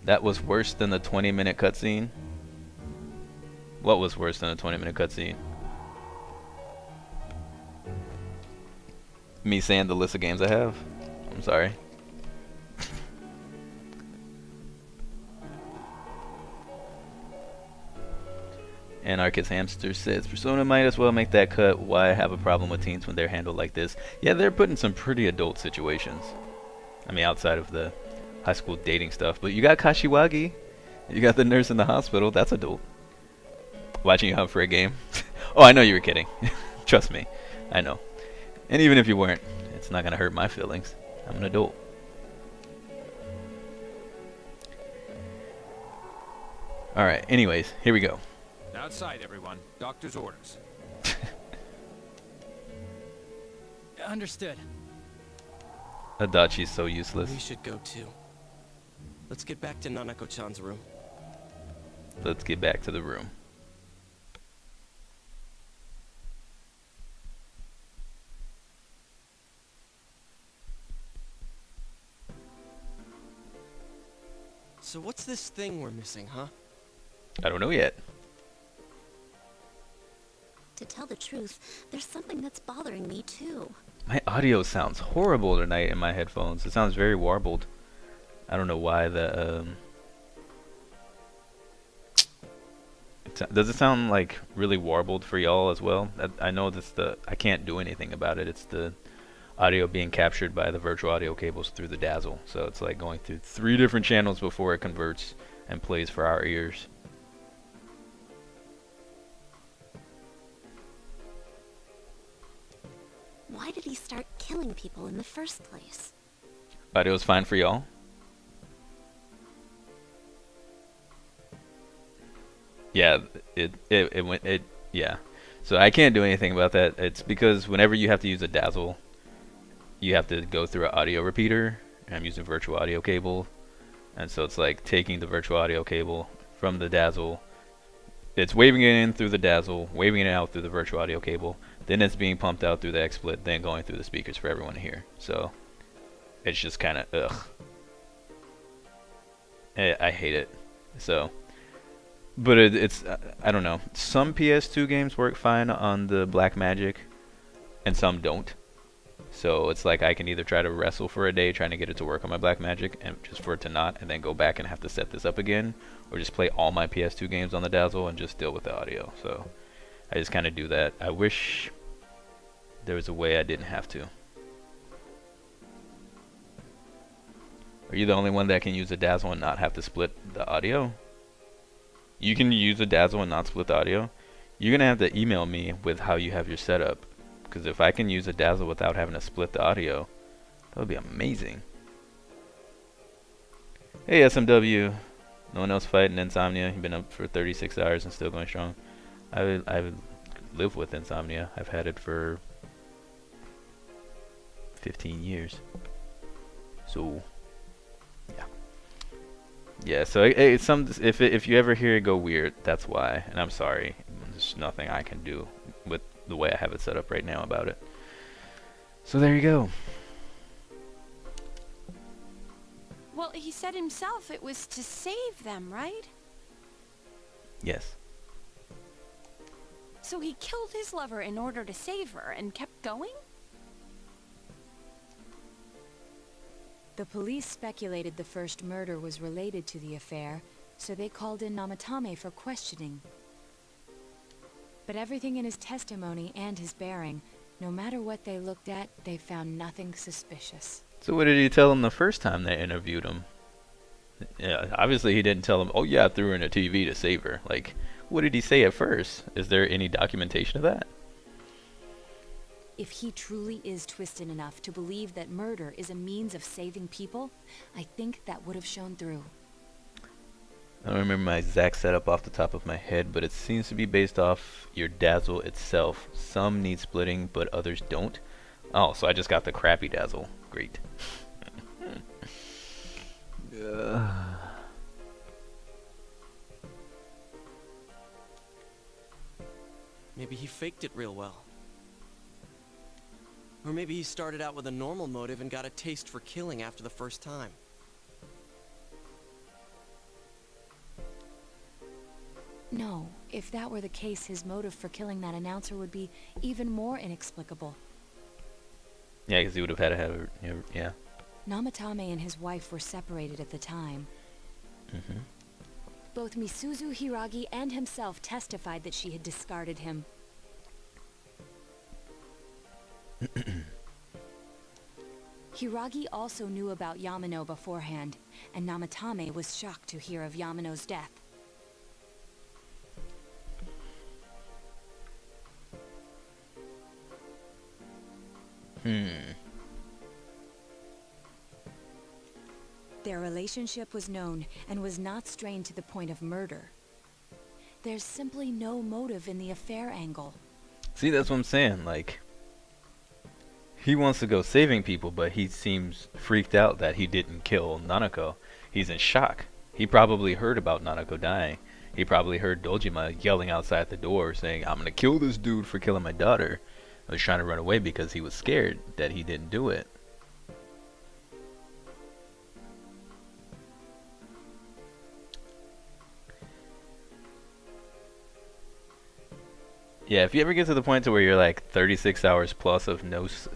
That was worse than the 20-minute cutscene. What was worse than the 20-minute cutscene? Me saying the list of games I have? I'm sorry. Anarchist Hamster says, Persona might as well make that cut. Why have a problem with teens when they're handled like this? Yeah, they're put in some pretty adult situations. I mean, outside of the high school dating stuff. But you got Kashiwagi. You got the nurse in the hospital. That's adult. Watching you hunt for a game. Oh, I know you were kidding. Trust me. I know. And even if you weren't, it's not going to hurt my feelings. I'm an adult. Alright, anyways, here we go. Outside, everyone. Doctor's orders. Understood. Adachi's so useless. We should go too. Let's get back to Nanako-chan's room. Let's get back to the room. So what's this thing we're missing, huh? I don't know yet. To tell the truth, there's something that's bothering me too. My audio sounds horrible tonight in my headphones. It sounds very warbled. I don't know why the does it sound like really warbled for y'all as well? I know that's I can't do anything about it. It's the audio being captured by the virtual audio cables through the dazzle. So it's like going through 3 different channels before it converts and plays for our ears. Why did he start killing people in the first place? Audio's fine for y'all? Yeah, yeah. So I can't do anything about that. It's because whenever you have to use a dazzle, you have to go through an audio repeater, and I'm using virtual audio cable, and so it's like taking the virtual audio cable from the dazzle, it's waving it in through the dazzle, waving it out through the virtual audio cable, then it's being pumped out through the XSplit, then going through the speakers for everyone to hear. So it's just kind of ugh. I hate it. So, but it's I don't know. Some PS2 games work fine on the Blackmagic, and some don't. So it's like I can either try to wrestle for a day trying to get it to work on my Blackmagic and just for it to not, and then go back and have to set this up again, or just play all my PS2 games on the dazzle and just deal with the audio. So I just kind of do that. I wish there was a way I didn't have to. Are you the only one that can use a dazzle and not have to split the audio? You can use a dazzle and not split the audio? You're gonna have to email me with how you have your setup. Because if I can use a dazzle without having to split the audio, that would be amazing. Hey SMW, no one else fighting insomnia. You've been up for 36 hours and still going strong. I live with insomnia. I've had it for 15 years. So yeah, yeah. So if you ever hear it go weird, that's why. And I'm sorry. There's nothing I can do with the way I have it set up right now about it. So there you go. Well, he said himself it was to save them, right? Yes. So he killed his lover in order to save her and kept going? The police speculated the first murder was related to the affair, so they called in Namatame for questioning. But everything in his testimony and his bearing, no matter what they looked at, they found nothing suspicious. So what did he tell them the first time they interviewed him? Yeah, obviously he didn't tell them, oh yeah, I threw her in a TV to save her. Like, what did he say at first? Is there any documentation of that? If he truly is twisted enough to believe that murder is a means of saving people, I think that would have shown through. I don't remember my exact setup off the top of my head, but it seems to be based off your dazzle itself. Some need splitting, but others don't. Oh, so I just got the crappy dazzle. Great. Maybe he faked it real well. Or maybe he started out with a normal motive and got a taste for killing after the first time. No, if that were the case, his motive for killing that announcer would be even more inexplicable. Yeah, because he would have had to have her, yeah. Namatame and his wife were separated at the time. Mm-hmm. Both Misuzu Hiragi and himself testified that she had discarded him. Hiragi also knew about Yamano beforehand, and Namatame was shocked to hear of Yamano's death. Their relationship was known and was not strained to the point of murder. There's simply no motive in the affair angle. See, that's what I'm saying. Like, he wants to go saving people, but he seems freaked out that he didn't kill Nanako. He's in shock. He probably heard about Nanako dying. He probably heard Dojima yelling outside the door saying, I'm gonna kill this dude for killing my daughter. He was trying to run away because he was scared that he didn't do it. Yeah, if you ever get to the point to where you're like 36 hours plus of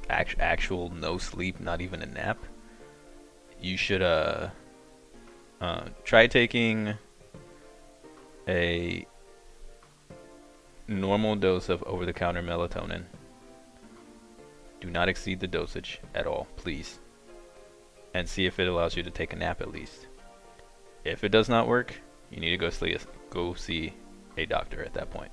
actual no sleep, not even a nap, you should try taking a normal dose of over-the-counter melatonin. Do not exceed the dosage at all, please. And see if it allows you to take a nap at least. If it does not work, you need to go see a doctor at that point.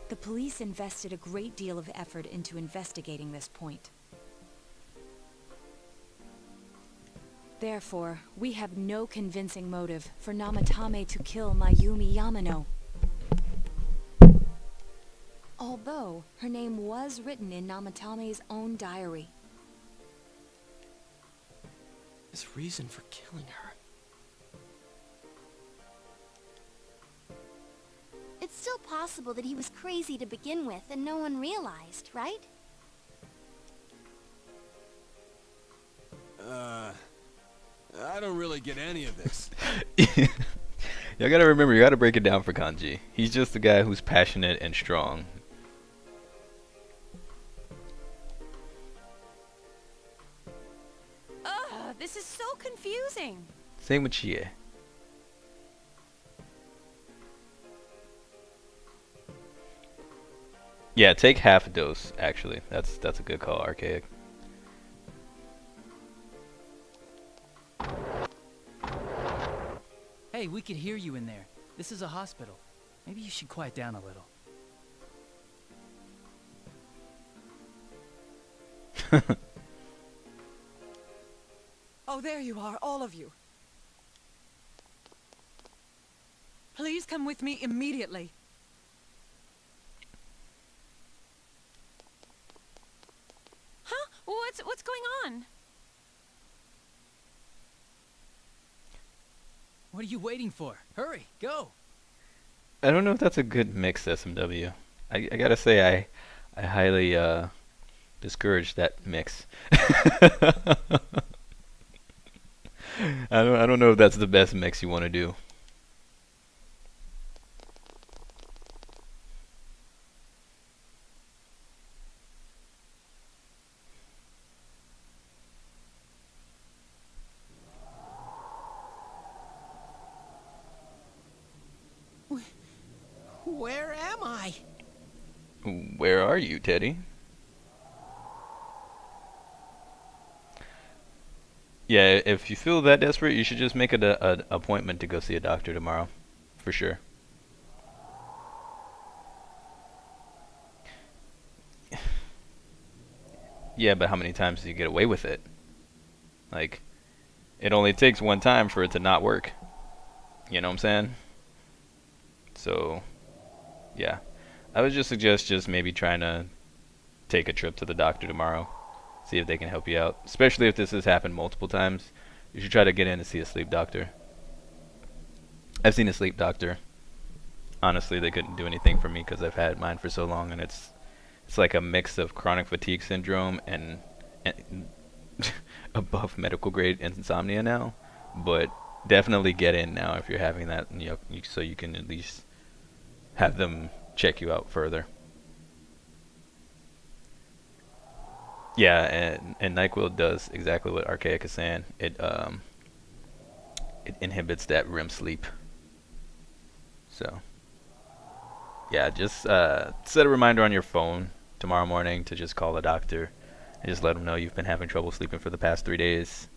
The police invested a great deal of effort into investigating this point. Therefore, we have no convincing motive for Namatame to kill Mayumi Yamano. Although, her name was written in Namatame's own diary. His reason for killing her. It's still possible that he was crazy to begin with and no one realized, right? I don't really get any of this. Y'all gotta remember, you gotta break it down for Kanji. He's just a guy who's passionate and strong. Ugh, this is so confusing. Same with Chie. Yeah, take half a dose, actually. That's a good call, Archaic. Hey, we could hear you in there. This is a hospital. Maybe you should quiet down a little. Oh, there you are, all of you. Please come with me immediately. Huh? What's going on? What are you waiting for? Hurry, go! I don't know if that's a good mix, SMW. I gotta say, I highly discourage that mix. I don't know if that's the best mix you want to do. Where am I? Where are you, Teddy? Yeah, if you feel that desperate, you should just make an appointment to go see a doctor tomorrow. For sure. Yeah, but how many times do you get away with it? Like, it only takes one time for it to not work. You know what I'm saying? So, yeah. I would just suggest just maybe trying to take a trip to the doctor tomorrow. See if they can help you out. Especially if this has happened multiple times. You should try to get in to see a sleep doctor. I've seen a sleep doctor. Honestly, they couldn't do anything for me because I've had mine for so long, and it's like a mix of chronic fatigue syndrome and above medical grade insomnia now. But definitely get in now if you're having that, and so you can at least have them check you out further. Yeah, and NyQuil does exactly what Archaic is saying. It inhibits that REM sleep. So, yeah, just set a reminder on your phone tomorrow morning to just call the doctor and just let them know you've been having trouble sleeping for the past 3 days.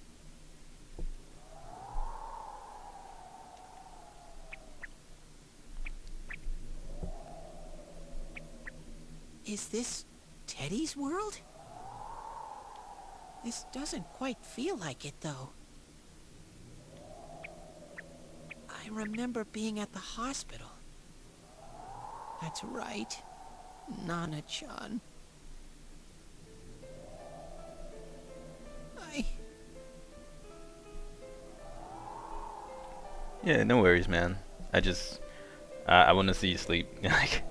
Is this Teddy's world? This doesn't quite feel like it, though. I remember being at the hospital. That's right, Nana-chan. Yeah, no worries, man. I want to see you sleep. Like,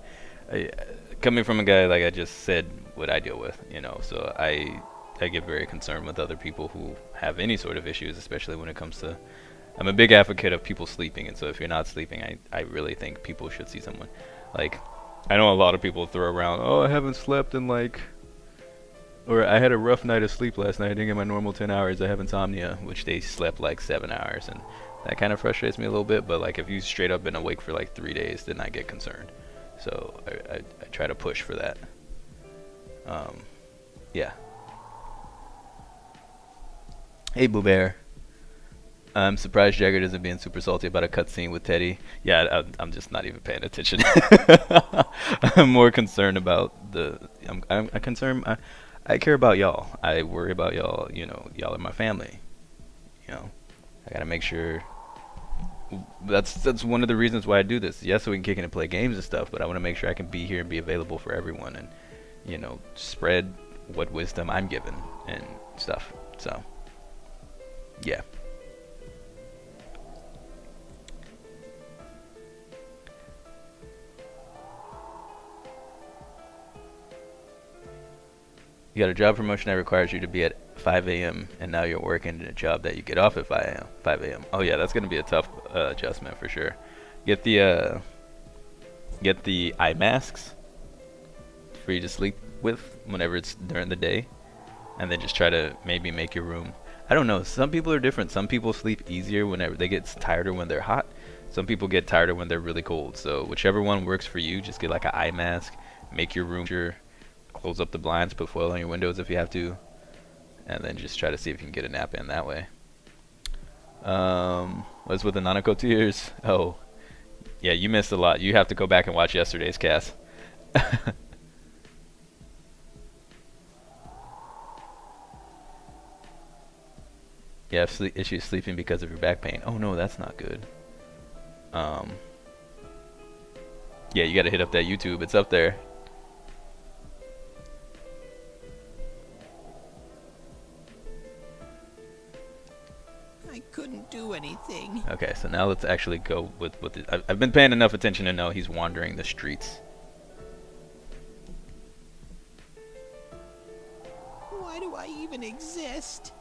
coming from a guy like I just said what I deal with, so I get very concerned with other people who have any sort of issues, especially when it comes to I'm a big advocate of people sleeping, and so if you're not sleeping, I really think people should see someone. Like, I know a lot of people throw around, oh, I haven't slept in like, or I had a rough night of sleep last night, I didn't get my normal 10 hours, I have insomnia, which they slept like 7 hours, and that kind of frustrates me a little bit. But like, if you straight up been awake for like 3 days, then I get concerned. So I try to push for that. Yeah. Hey, Boo Bear. I'm surprised Jeggerd isn't being super salty about a cutscene with Teddy. Yeah, I'm just not even paying attention. I'm more concerned about the. I'm concerned. I care about y'all. I worry about y'all. You know, y'all are my family. You know, I gotta make sure. That's one of the reasons why I do this. Yes, so we can kick in and play games and stuff, but I want to make sure I can be here and be available for everyone, and you know, spread what wisdom I'm given and stuff. So, yeah. You got a job promotion that requires you to be at 5 a.m. and now you're working in a job that you get off at 5 a.m. Oh yeah, that's gonna be a tough adjustment for sure. Get the eye masks for you to sleep with whenever it's during the day, and then just try to maybe make your room. I don't know. Some people are different. Some people sleep easier whenever they get tireder when they're hot. Some people get tireder when they're really cold. So whichever one works for you, just get like an eye mask. Make your room sure. Close up the blinds, put foil on your windows if you have to, and then just try to see if you can get a nap in that way. What's with the Nanako tears? Oh, yeah, you missed a lot. You have to go back and watch yesterday's cast. You have issues sleeping because of your back pain. Oh no, that's not good. Yeah, you gotta hit up that YouTube. It's up there. I couldn't do anything. Okay, so now let's actually go with the. I've been paying enough attention to know he's wandering the streets. Why do I even exist?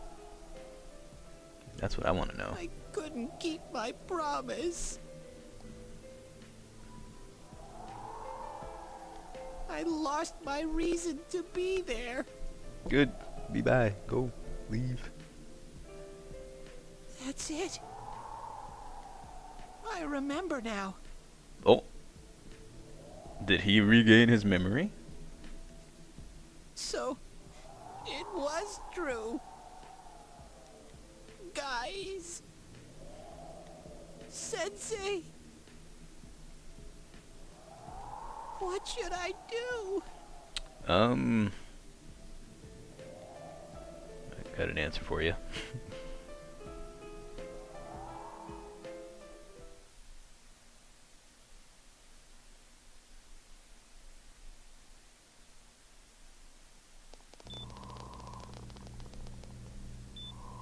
That's what I want to know. I couldn't keep my promise. I lost my reason to be there. Good. Be bye. Go. Leave. That's it. I remember now. Oh. Did he regain his memory? So, it was true. Guys. Sensei. What should I do? I got an answer for you.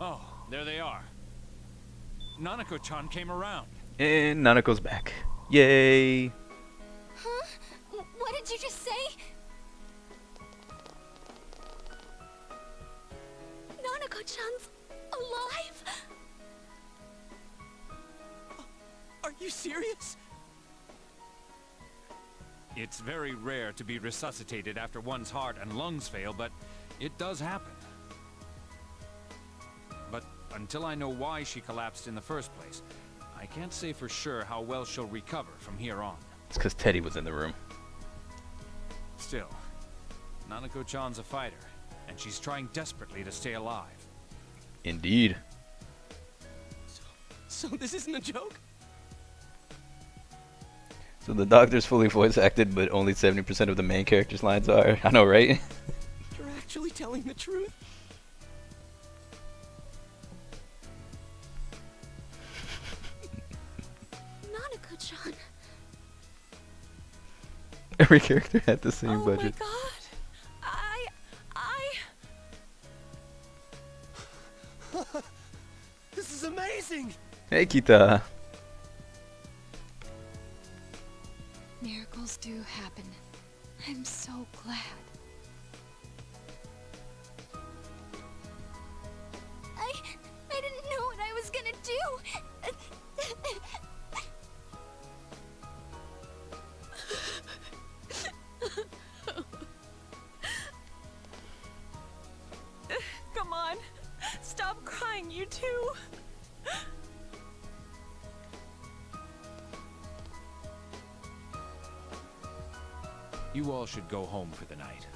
Oh, there they are. Nanako-chan came around. And Nanako's back. Yay! Huh? What did you just say? Nanako-chan's alive? Are you serious? It's very rare to be resuscitated after one's heart and lungs fail, but it does happen. But until I know why she collapsed in the first place, I can't say for sure how well she'll recover from here on. It's because Teddy was in the room. Still, Nanako-chan's a fighter, and she's trying desperately to stay alive. Indeed. So this isn't a joke? So the doctor's fully voice acted, but only 70% of the main character's lines are. I know, right? You're actually telling the truth? Nanako-chan. Every character had the same budget. Oh my god. This is amazing! Hey, Kita. Miracles do happen. I'm so glad. I didn't know what I was gonna do. too. You all should go home for the night.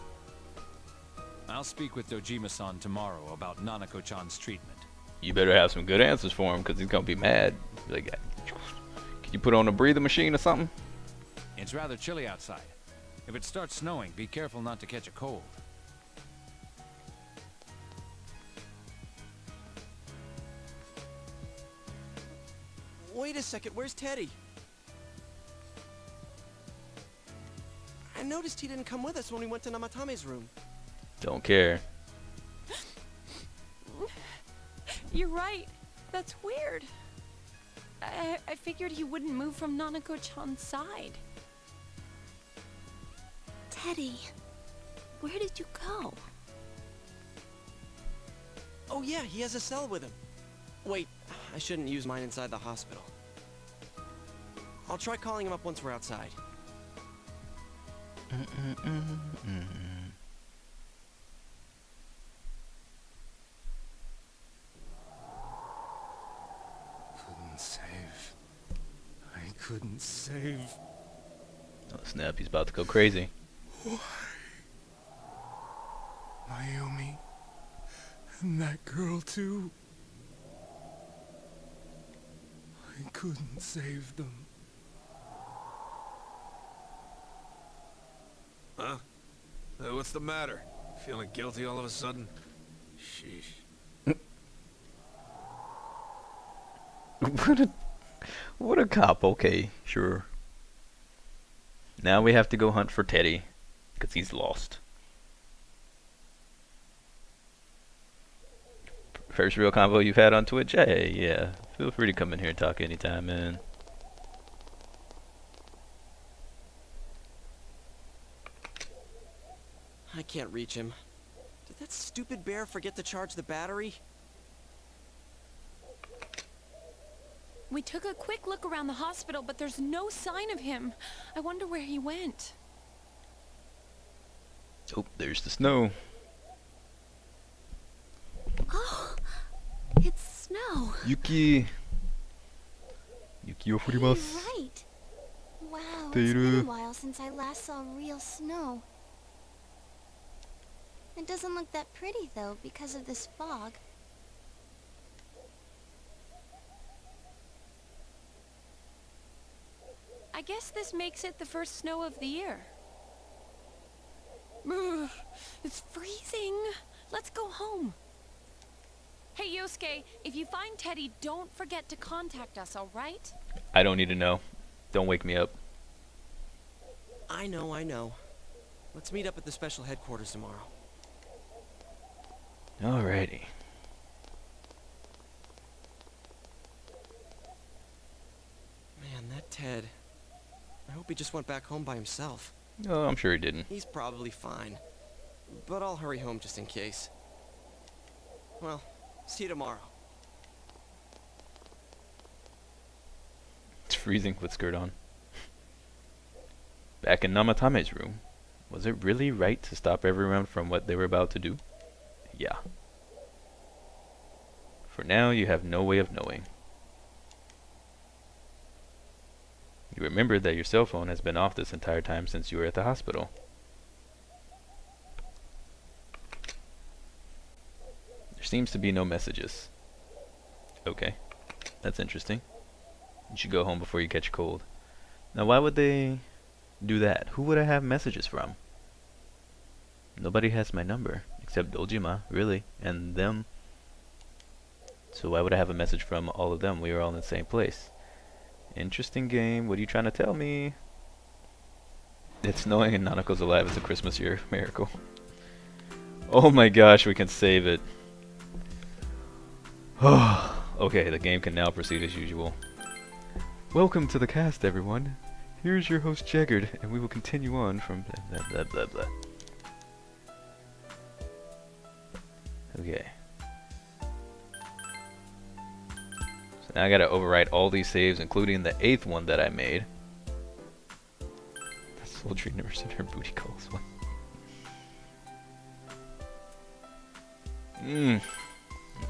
I'll speak with Dojima-san tomorrow about Nanako-chan's treatment. You better have some good answers for him, because he's gonna be mad. Like, can you put on a breather machine or something? It's rather chilly outside. If it starts snowing, be careful not to catch a cold. Wait a second, where's Teddy? I noticed he didn't come with us when we went to Namatame's room. Don't care. You're right. That's weird. I figured he wouldn't move from Nanako-chan's side. Teddy, where did you go? Oh yeah, he has a cell with him. Wait, I shouldn't use mine inside the hospital. I'll try calling him up once we're outside. Couldn't save. I couldn't save. Oh snap, he's about to go crazy. Why? Mayumi. And that girl too. I couldn't save them. Huh? What's the matter? Feeling guilty all of a sudden? Sheesh. What a cop. Okay, sure. Now we have to go hunt for Teddy, because he's lost. First real convo you've had on Twitch? Hey, yeah. Feel free to come in here and talk anytime, man. I can't reach him. Did that stupid bear forget to charge the battery? We took a quick look around the hospital, but there's no sign of him. I wonder where he went. Oh, there's the snow. Oh, it's snow. Yuki. Yuki o You're furimasu. right. Wow, it's Teiru. been a while since I last saw real snow. It doesn't look that pretty, though, because of this fog. I guess this makes it the first snow of the year. Ugh, it's freezing. Let's go home. Hey, Yosuke, if you find Teddy, don't forget to contact us, all right? I don't need to know. Don't wake me up. I know. Let's meet up at the special headquarters tomorrow. Alrighty. Man, that Ted. I hope he just went back home by himself. Oh, I'm sure he didn't. He's probably fine. But I'll hurry home just in case. Well, see you tomorrow. It's freezing with skirt on. Back in Namatame's room. Was it really right to stop everyone from what they were about to do? Yeah. For now, you have no way of knowing. You remember that your cell phone has been off this entire time since you were at the hospital. There seems to be no messages. Okay, that's interesting. You should go home before you catch a cold. Now why would they do that? Who would I have messages from? Nobody has my number, except Dojima, really, and them. So why would I have a message from all of them? We were all in the same place. Interesting game. What are you trying to tell me? It's snowing and Nanako's alive. It's a Christmas year miracle. Oh my gosh, we can save it. Okay, the game can now proceed as usual. Welcome to the cast, everyone. Here's your host, Jeggerd, and we will continue on from blah, blah, blah, blah. Okay. So now I gotta overwrite all these saves, including the 8th one that I made. That sultry nurse and her booty calls one.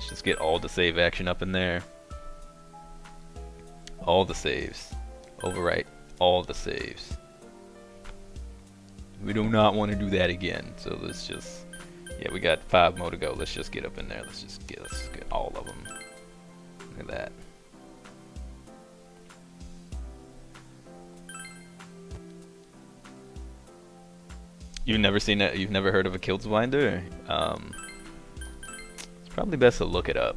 Let's just get all the save action up in there. All the saves. Overwrite all the saves. We do not want to do that again. So let's just, yeah, we got 5 more to go. Let's just get up in there. Let's get all of them. Look at that. You've never seen it? You've never heard of a Kiltswinder? It's probably best to look it up.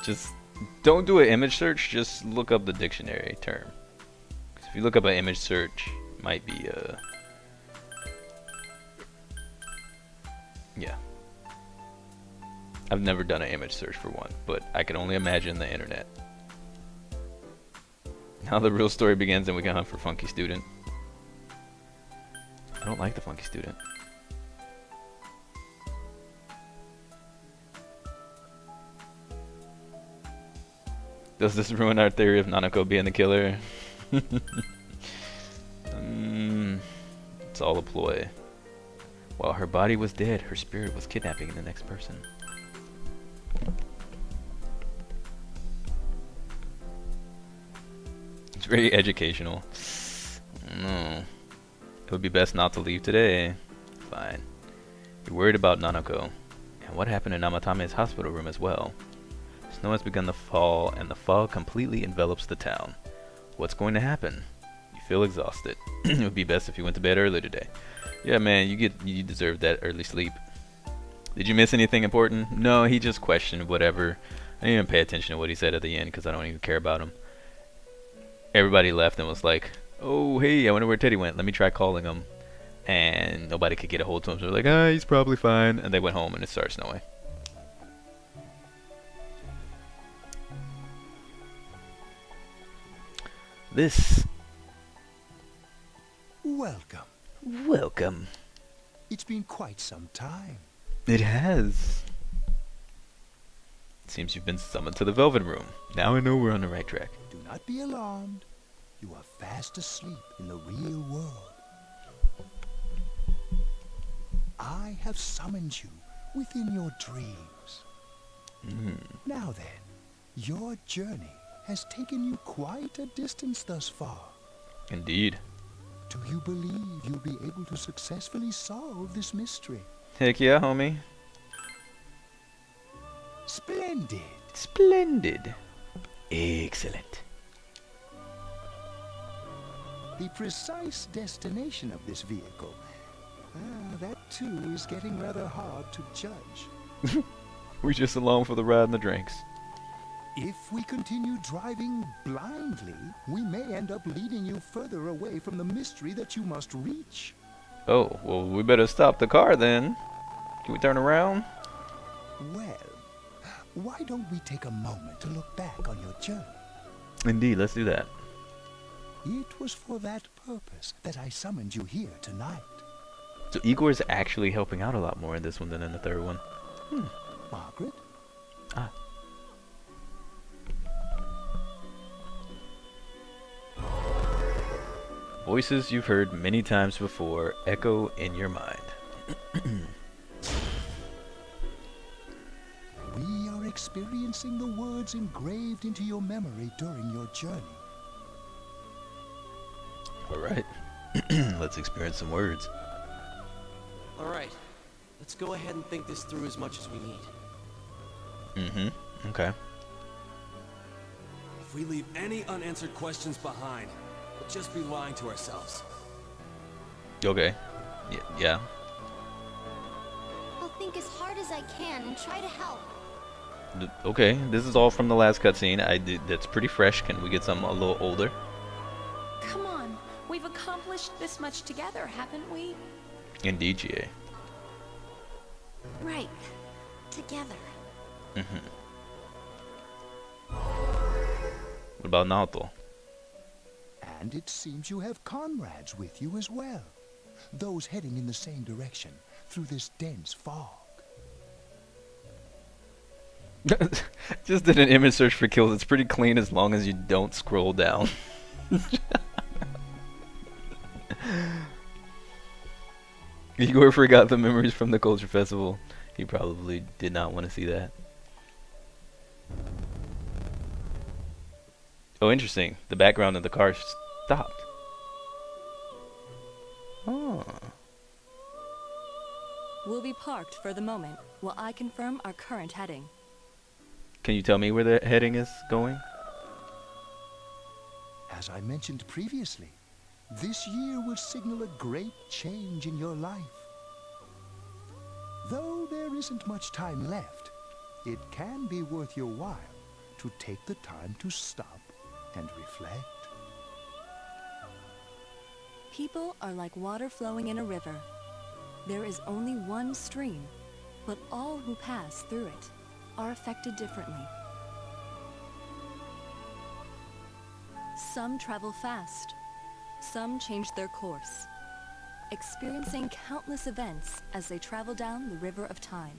Just don't do an image search. Just look up the dictionary term. 'Cause if you look up an image search, it might be yeah. I've never done an image search for one, but I can only imagine the internet. Now the real story begins and we can hunt for Funky Student. I don't like the Funky Student. Does this ruin our theory of Nanako being the killer? It's all a ploy. While her body was dead, her spirit was kidnapping the next person. It's very educational. No. It would be best not to leave today. Fine. You're worried about Nanako. And what happened in Namatame's hospital room as well. Snow has begun to fall, and the fog completely envelops the town. What's going to happen? You feel exhausted. It would be best if you went to bed early today. Yeah, man, you deserve that early sleep. Did you miss anything important? No, he just questioned whatever. I didn't even pay attention to what he said at the end because I don't even care about him. Everybody left and was like, oh, hey, I wonder where Teddy went. Let me try calling him. And nobody could get a hold of him. So they're like, ah, he's probably fine. And they went home and it started snowing. This. Welcome. Welcome. It's been quite some time. It has. It seems you've been summoned to the Velvet Room. Now I know we're on the right track. Do not be alarmed. You are fast asleep in the real world. I have summoned you within your dreams. Now then, your journey has taken you quite a distance thus far. Indeed. Do you believe you'll be able to successfully solve this mystery? Heck yeah, homie. Splendid. Splendid. Excellent. The precise destination of this vehicle, that too is getting rather hard to judge. We're just along for the ride and the drinks. If we continue driving blindly, we may end up leading you further away from the mystery that you must reach. Oh, well, we better stop the car then. Can we turn around? Well, why don't we take a moment to look back on your journey? Indeed, let's do that. It was for that purpose that I summoned you here tonight. So Igor's actually helping out a lot more in this one than in the third one. Margaret? Ah. Voices you've heard many times before echo in your mind. We are experiencing the words engraved into your memory during your journey. Alright. Let's experience some words. Alright. Let's go ahead and think this through as much as we need. Okay. If we leave any unanswered questions behind, we'll just be lying to ourselves. Okay. Yeah. I'll think as hard as I can and try to help. Okay, this is all from the last cutscene. That's pretty fresh. Can we get something a little older? Come on, we've accomplished this much together, haven't we? Indeed, GA. Right. Together. What about Naoto? And it seems you have comrades with you as well. Those heading in the same direction through this dense fog. Just did an image search for kills. It's pretty clean as long as you don't scroll down. Igor forgot the memories from the culture festival. He probably did not want to see that. Oh, interesting. The background of the car stopped. Oh. We'll be parked for the moment while I confirm our current heading. Can you tell me where the heading is going? As I mentioned previously, this year will signal a great change in your life. Though there isn't much time left, it can be worth your while to take the time to stop and reflect. People are like water flowing in a river. There is only one stream, but all who pass through it are affected differently. Some travel fast, some change their course, experiencing countless events as they travel down the river of time.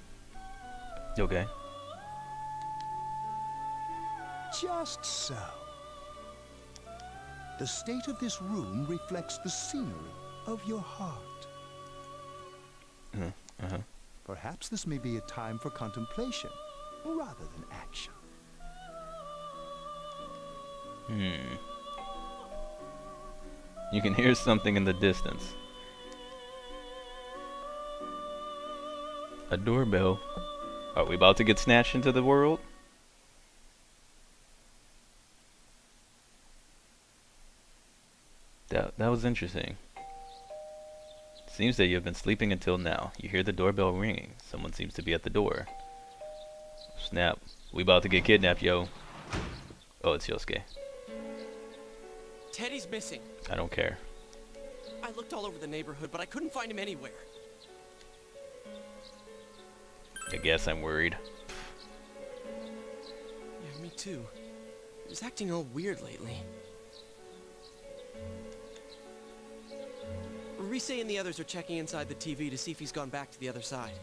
Okay. Just so. The state of this room reflects the scenery of your heart. Perhaps this may be a time for contemplation rather than action. You can hear something in the distance. A doorbell. Are we about to get snatched into the world? That was interesting. Seems that you have been sleeping until now. You hear the doorbell ringing. Someone seems to be at the door. Snap. We about to get kidnapped, yo. Oh, it's Yosuke. Teddy's missing. I don't care. I looked all over the neighborhood, but I couldn't find him anywhere. I guess I'm worried. Yeah, me too. He's acting all weird lately. Rise and the others are checking inside the TV to see if he's gone back to the other side.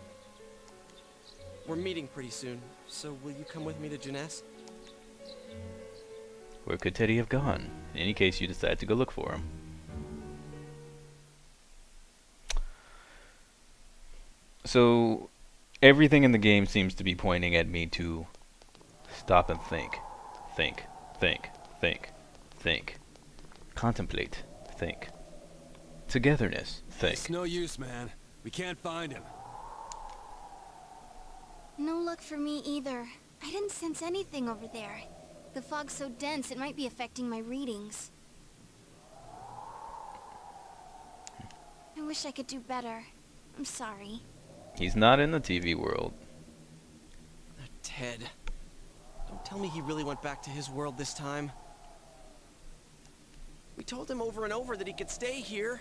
We're meeting pretty soon, so will you come with me to Jeunesse? Where could Teddy have gone? In any case, you decide to go look for him. So, everything in the game seems to be pointing at me to stop and think. Think. Think. Think. Think. Contemplate. Think. Togetherness. Think. It's no use, man. We can't find him. No luck for me either. I didn't sense anything over there. The fog's so dense it might be affecting my readings. I wish I could do better. I'm sorry. He's not in the TV world. Ted. Don't tell me he really went back to his world this time. We told him over and over that he could stay here.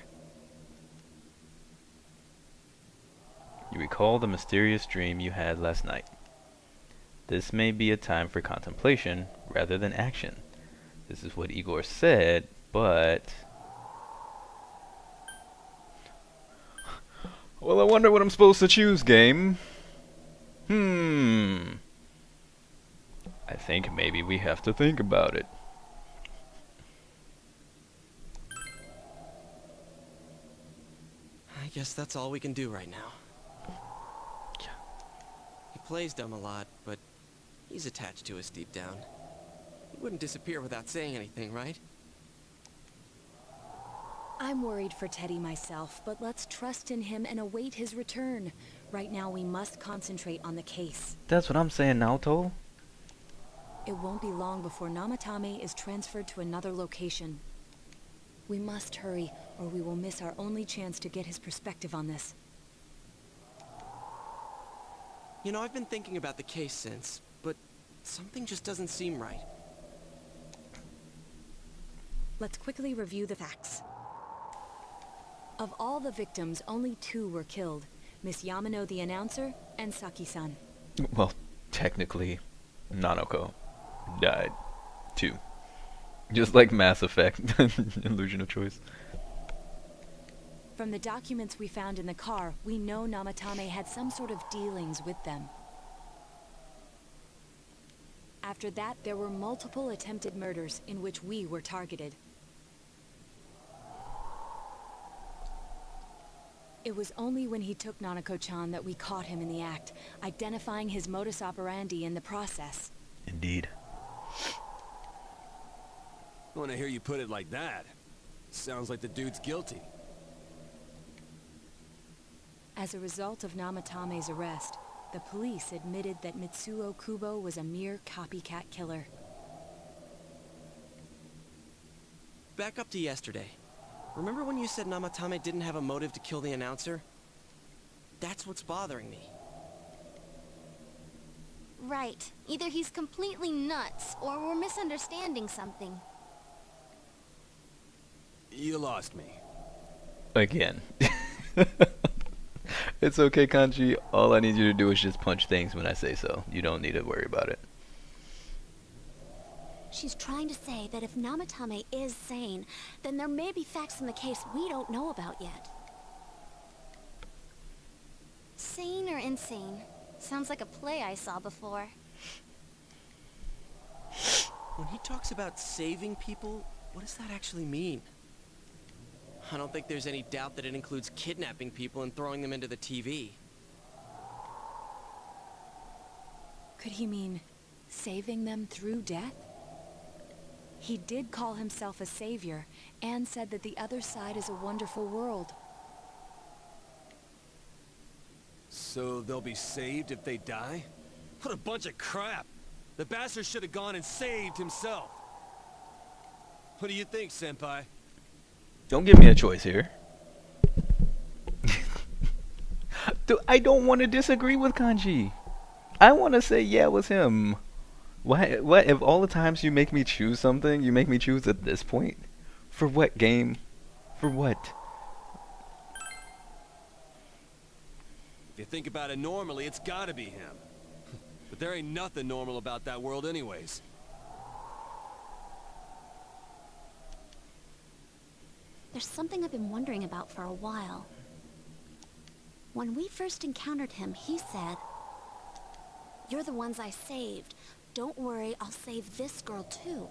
You recall the mysterious dream you had last night. This may be a time for contemplation rather than action. This is what Igor said, but... Well, I wonder what I'm supposed to choose, game. I think maybe we have to think about it. I guess that's all we can do right now. He plays dumb a lot, but he's attached to us deep down. He wouldn't disappear without saying anything, right? I'm worried for Teddy myself, but let's trust in him and await his return. Right now we must concentrate on the case. That's what I'm saying, Naoto. It won't be long before Namatame is transferred to another location. We must hurry, or we will miss our only chance to get his perspective on this. You know, I've been thinking about the case since, but something just doesn't seem right. Let's quickly review the facts. Of all the victims, only 2 were killed. Miss Yamano the announcer, and Saki-san. Well, technically, Nanako died too. Just like Mass Effect, Illusion of Choice. From the documents we found in the car, we know Namatame had some sort of dealings with them. After that, there were multiple attempted murders in which we were targeted. It was only when he took Nanako-chan that we caught him in the act, identifying his modus operandi in the process. Indeed. When I hear you put it like that, sounds like the dude's guilty. As a result of Namatame's arrest, the police admitted that Mitsuo Kubo was a mere copycat killer. Back up to yesterday. Remember when you said Namatame didn't have a motive to kill the announcer? That's what's bothering me. Right. Either he's completely nuts, or we're misunderstanding something. You lost me. Again. It's okay, Kanji. All I need you to do is just punch things when I say so. You don't need to worry about it. She's trying to say that if Namatame is sane, then there may be facts in the case we don't know about yet. Sane or insane? Sounds like a play I saw before. When he talks about saving people, what does that actually mean? I don't think there's any doubt that it includes kidnapping people and throwing them into the TV. Could he mean saving them through death? He did call himself a savior, and said that the other side is a wonderful world. So they'll be saved if they die? What a bunch of crap! The bastard should have gone and saved himself. What do you think, Senpai? Don't give me a choice here. I don't want to disagree with Kanji. I want to say yeah, it was him. Why? What? If all the times you make me choose something, you make me choose at this point? For what, game? For what? If you think about it normally, it's gotta be him. But there ain't nothing normal about that world anyways. There's something I've been wondering about for a while. When we first encountered him, he said, "You're the ones I saved. Don't worry, I'll save this girl too."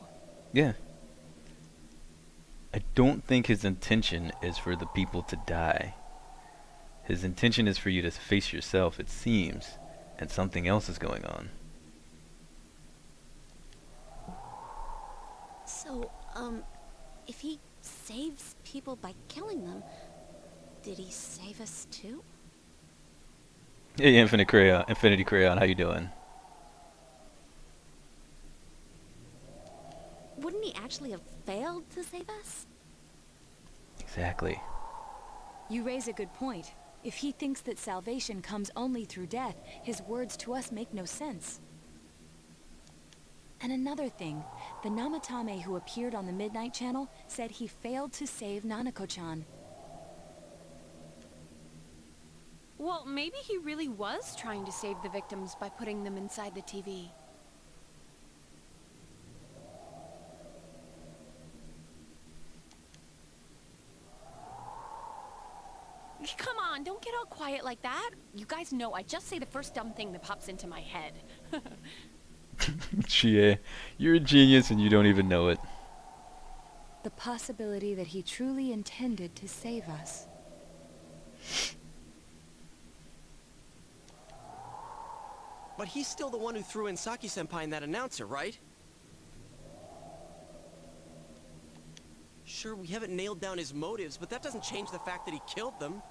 Yeah. I don't think his intention is for the people to die. His intention is for you to face yourself, it seems, and something else is going on. So, if he saves people by killing them, did he save us too? Hey, Infinity Crayon, how you doing? Wouldn't he actually have failed to save us? Exactly. You raise a good point. If he thinks that salvation comes only through death, his words to us make no sense. And another thing, the Namatame who appeared on the Midnight Channel said he failed to save Nanako-chan. Well, maybe he really was trying to save the victims by putting them inside the TV. Come on, don't get all quiet like that. You guys know I just say the first dumb thing that pops into my head. Chie, you're a genius and you don't even know it. The possibility that he truly intended to save us. But he's still the one who threw in Saki-senpai and that announcer, right? Sure, we haven't nailed down his motives, but that doesn't change the fact that he killed them.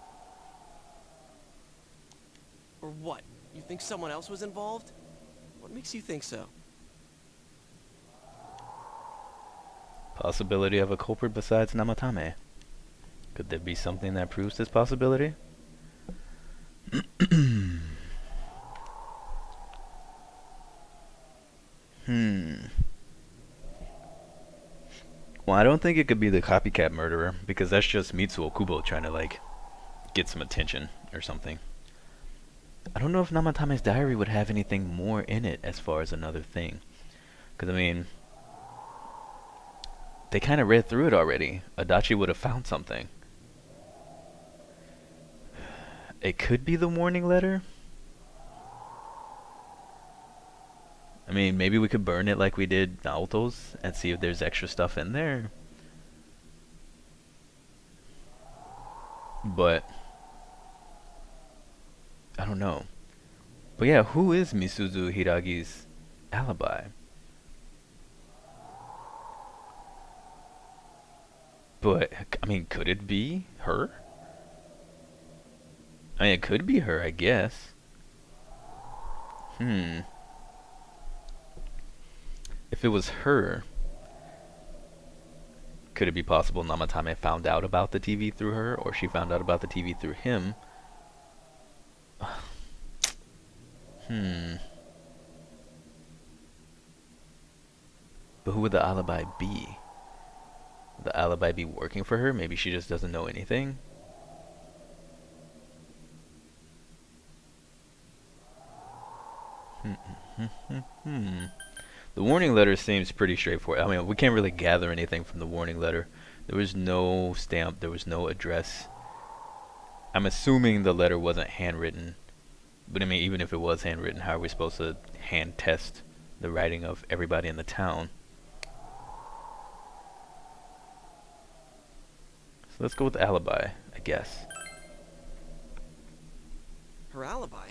Or what? You think someone else was involved? What makes you think so? Possibility of a culprit besides Namatame. Could there be something that proves this possibility? Well, I don't think it could be the copycat murderer, because that's just Mitsuo Kubo trying to, like, get some attention or something. I don't know if Namatame's diary would have anything more in it as far as another thing. Because, I mean, they kind of read through it already. Adachi would have found something. It could be the warning letter. I mean, maybe we could burn it like we did Naoto's and see if there's extra stuff in there. But don't know. But yeah, who is Misuzu Hiragi's alibi? But, I mean, could it be her? I mean, it could be her, I guess. If it was her, could it be possible Namatame found out about the TV through her, or she found out about the TV through him? But who would the alibi be? Would the alibi be working for her? Maybe she just doesn't know anything? The warning letter seems pretty straightforward. I mean, we can't really gather anything from the warning letter. There was no stamp, there was no address. I'm assuming the letter wasn't handwritten. But I mean, even if it was handwritten, how are we supposed to hand test the writing of everybody in the town? So let's go with the alibi, I guess. Her alibi?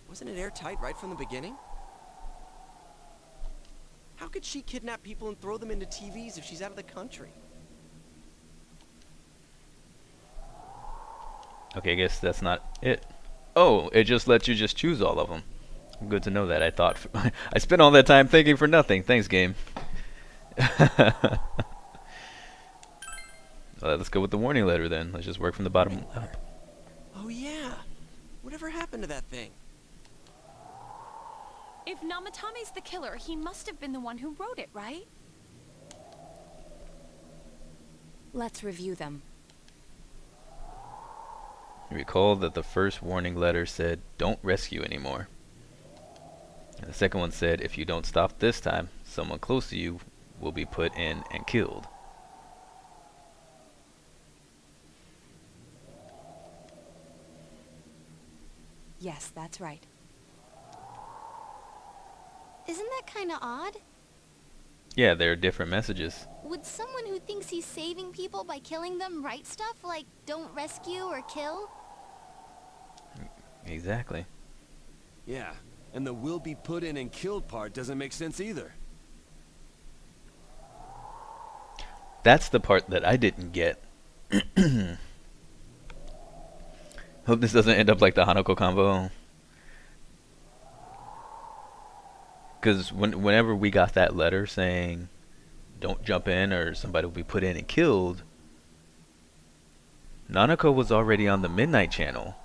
Wasn't it airtight right from the beginning? How could she kidnap people and throw them into TVs if she's out of the country? Okay, I guess that's not it. Oh, it just lets you just choose all of them. Good to know that. I thought I spent all that time thinking for nothing. Thanks, game. Let's go with the warning letter then. Let's just work from the bottom up. Oh yeah. Whatever happened to that thing? If Namatame's the killer, he must have been the one who wrote it, right? Let's review them. Recall that the first warning letter said, "Don't rescue anymore." And the second one said, "If you don't stop this time, someone close to you will be put in and killed." Yes, that's right. Isn't that kind of odd? Yeah, there are different messages. Would someone who thinks he's saving people by killing them write stuff like, "Don't rescue or kill"? Exactly. Yeah, and the "will be put in and killed" part doesn't make sense either. That's the part that I didn't get. Hope this doesn't end up like the Hanako combo. Because whenever we got that letter saying, "Don't jump in or somebody will be put in and killed," Nanako was already on the Midnight Channel.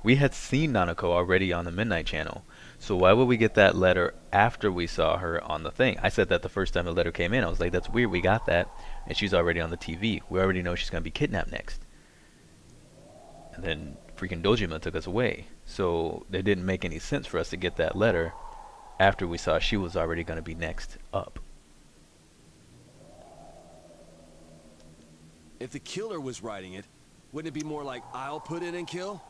We had seen Nanako already on the Midnight Channel. So why would we get that letter after we saw her on the thing? I said that the first time the letter came in. I was like, that's weird, we got that. And she's already on the TV. We already know she's going to be kidnapped next. And then freaking Dojima took us away. So it didn't make any sense for us to get that letter after we saw she was already going to be next up. If the killer was writing it, wouldn't it be more like, "I'll put in and kill"?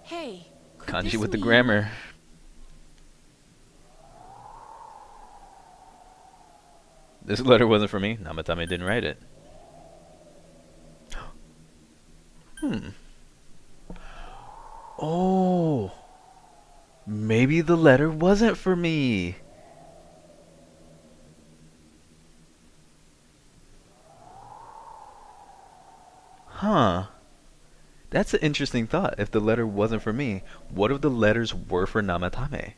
Hey, could Kanji this with the mean- grammar. This letter wasn't for me. Namatame didn't write it. Oh, maybe the letter wasn't for me. Huh. That's an interesting thought. If the letter wasn't for me, what if the letters were for Namatame?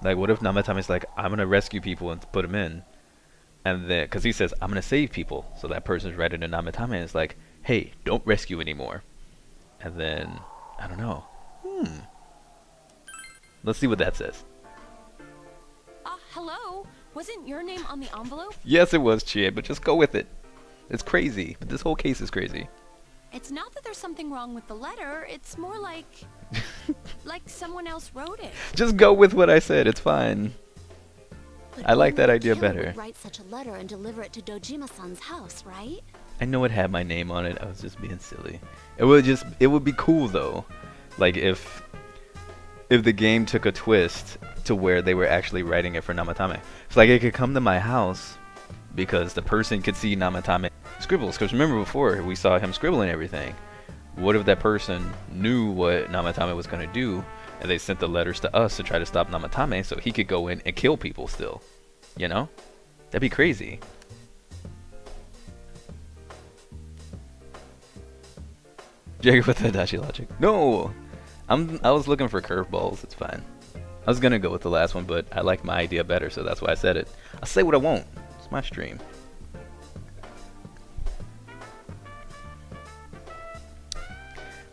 Like, what if Namatame's like, "I'm going to rescue people and put them in." And then, because he says, "I'm going to save people." So that person's writing to Namatame and it's like, "Hey, don't rescue anymore." And then, I don't know. Let's see what that says. Hello? Wasn't your name on the envelope? Yes, it was, Chie, but just go with it. It's crazy. But this whole case is crazy. It's not that there's something wrong with the letter, it's more like... like someone else wrote it. Just go with what I said. It's fine. But I like that only idea the killer better. would write such a letter and deliver it to Dojima-san's house, right? I know it had my name on it. I was just being silly. It would be cool though. Like if the game took a twist to where they were actually writing it for Namatame. It's like it could come to my house because the person could see Namatame scribbles. Because remember before, we saw him scribbling everything. What if that person knew what Namatame was going to do, and they sent the letters to us to try to stop Namatame so he could go in and kill people still? You know? That'd be crazy. Jeggerd with the Dachi logic. No! I was looking for curveballs. It's fine. I was gonna go with the last one, but I like my idea better, so that's why I said it. I'll say what I want. It's my stream.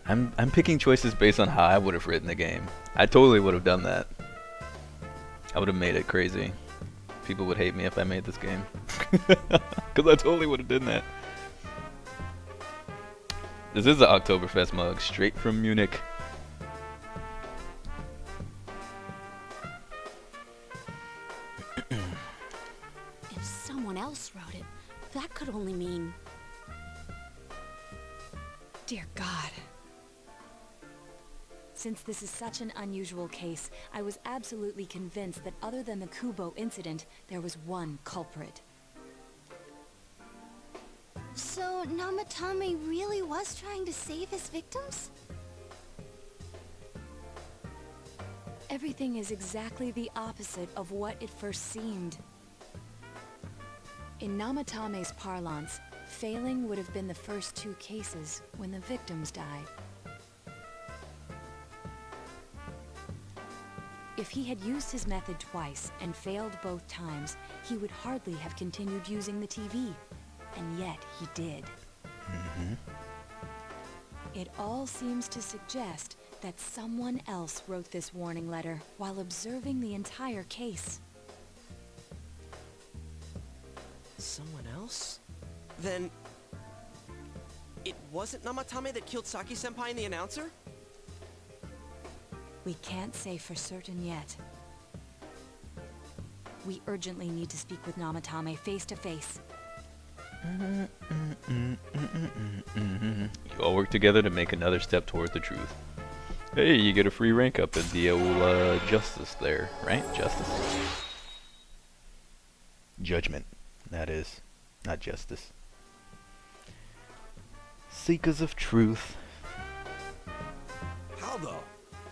I'm picking choices based on how I would have written the game. I totally would have done that. I would have made it crazy. People would hate me if I made this game. Because I totally would have done that. This is the Oktoberfest mug, straight from Munich. If someone else wrote it, that could only mean... Dear God. Since this is such an unusual case, I was absolutely convinced that other than the Kubo incident, there was one culprit. So, Namatame really was trying to save his victims? Everything is exactly the opposite of what it first seemed. In Namatame's parlance, failing would have been the first two cases when the victims died. If he had used his method twice and failed both times, he would hardly have continued using the TV. And yet he did. It all seems to suggest that someone else wrote this warning letter while observing the entire case. Someone else? Then... it wasn't Namatame that killed Saki-senpai and the announcer? We can't say for certain yet. We urgently need to speak with Namatame face to face. You all work together to make another step toward the truth. Hey, you get a free rank up in the old justice there, right? Justice. Judgment, that is. Not justice. Seekers of truth. How though?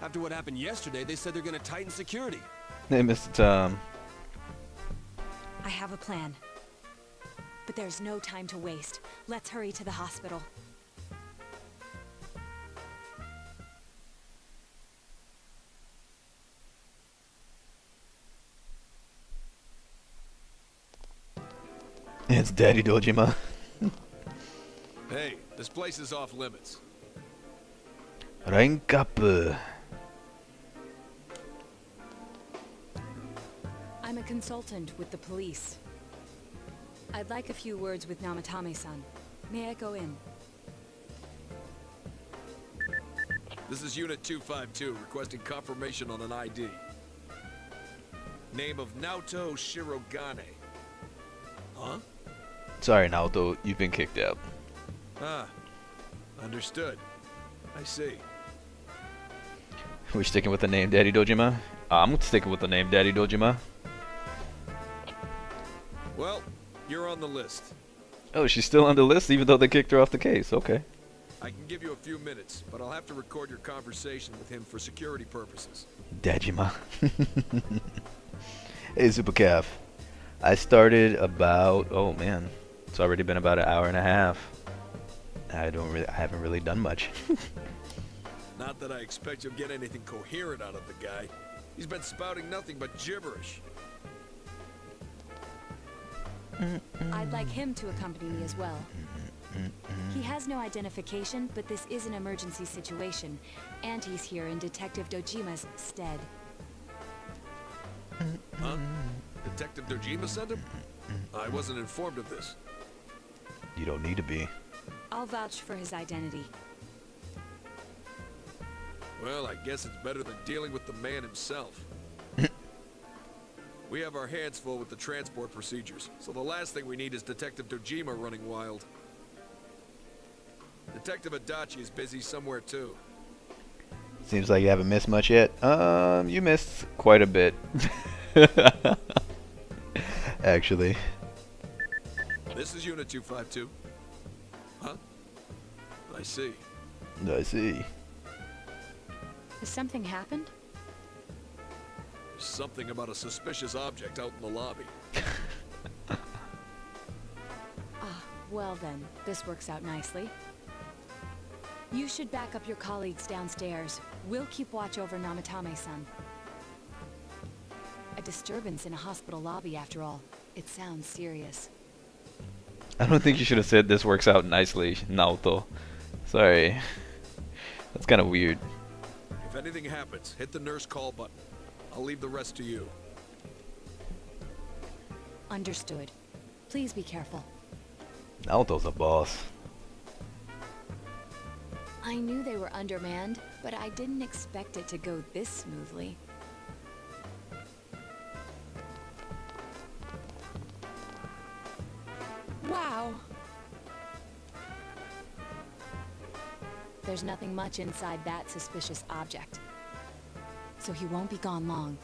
After what happened yesterday, they said they're gonna tighten security. Hey, Mr. Tom. I have a plan. But there's no time to waste. Let's hurry to the hospital. It's Daddy Dojima. Hey, this place is off limits. Rank up. I'm a consultant with the police. I'd like a few words with Namatame-san. May I go in? This is Unit 252, requesting confirmation on an ID. Name of Naoto Shirogane. Huh? Sorry, Naoto, you've been kicked out. Ah, understood. I see. We're sticking with the name Daddy Dojima? I'm sticking with the name Daddy Dojima. Well, you're on the list. Oh, she's still on the list even though they kicked her off the case. Okay. I can give you a few minutes, but I'll have to record your conversation with him for security purposes. Dajima. Hey, Super Calf. I started about, oh man, it's already been about an hour and a half. I haven't really done much. Not that I expect you'll get anything coherent out of the guy. He's been spouting nothing but gibberish. I'd like him to accompany me as well. He has no identification, but this is an emergency situation, and he's here in Detective Dojima's stead. Huh? Detective Dojima sent him? I wasn't informed of this. You don't need to be. I'll vouch for his identity. Well, I guess it's better than dealing with the man himself. We have our hands full with the transport procedures, so the last thing we need is Detective Dojima running wild. Detective Adachi is busy somewhere too. Seems like you haven't missed much yet. You missed quite a bit. Actually. This is Unit 252. Huh? I see. I see. Has something happened? There's something about a suspicious object out in the lobby. Well then, this works out nicely. You should back up your colleagues downstairs. We'll keep watch over Namatame-san. A disturbance in a hospital lobby, after all. It sounds serious. I don't think you should have said this works out nicely, Naoto. Sorry. That's kind of weird. If anything happens, hit the nurse call button. I'll leave the rest to you. Understood. Please be careful. Naoto's a boss. I knew they were undermanned, but I didn't expect it to go this smoothly. Wow. There's nothing much inside that suspicious object. So he won't be gone long.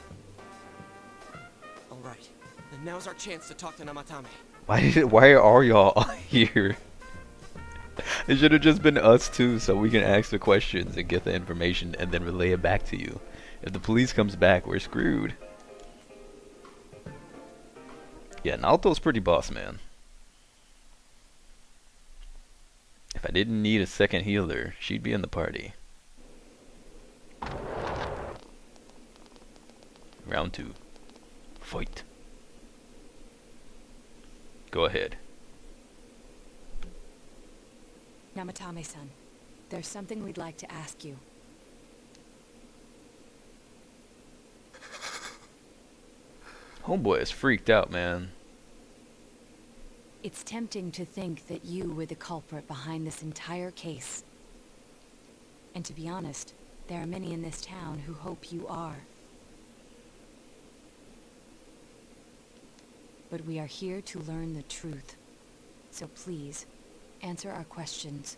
All right. Then now's our chance to talk to Namatame. Why are y'all here? It should have just been us two so we can ask the questions and get the information and then relay it back to you. If the police comes back, we're screwed. Yeah, Naoto's pretty boss, man. If I didn't need a second healer, she'd be in the party. Round 2. Fight. Go ahead. Namatame-san, there's something we'd like to ask you. Homeboy is freaked out, man. It's tempting to think that you were the culprit behind this entire case. And to be honest, there are many in this town who hope you are. But we are here to learn the truth. So please, answer our questions.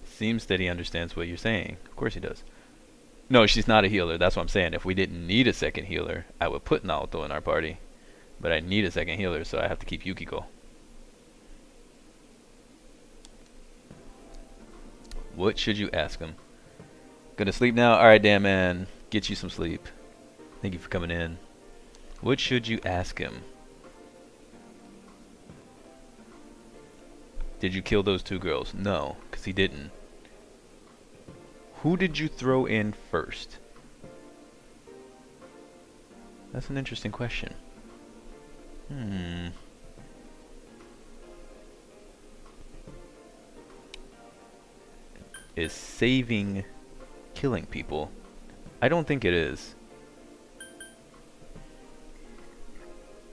Seems that he understands what you're saying. Of course he does. No, she's not a healer. That's what I'm saying. If we didn't need a second healer, I would put Naoto in our party. But I need a second healer, so I have to keep Yukiko. What should you ask him? Gonna sleep now? Alright, damn man. Get you some sleep. Thank you for coming in. What should you ask him? Did you kill those 2 girls? No, because he didn't. Who did you throw in first? That's an interesting question. Is saving killing people? I don't think it is.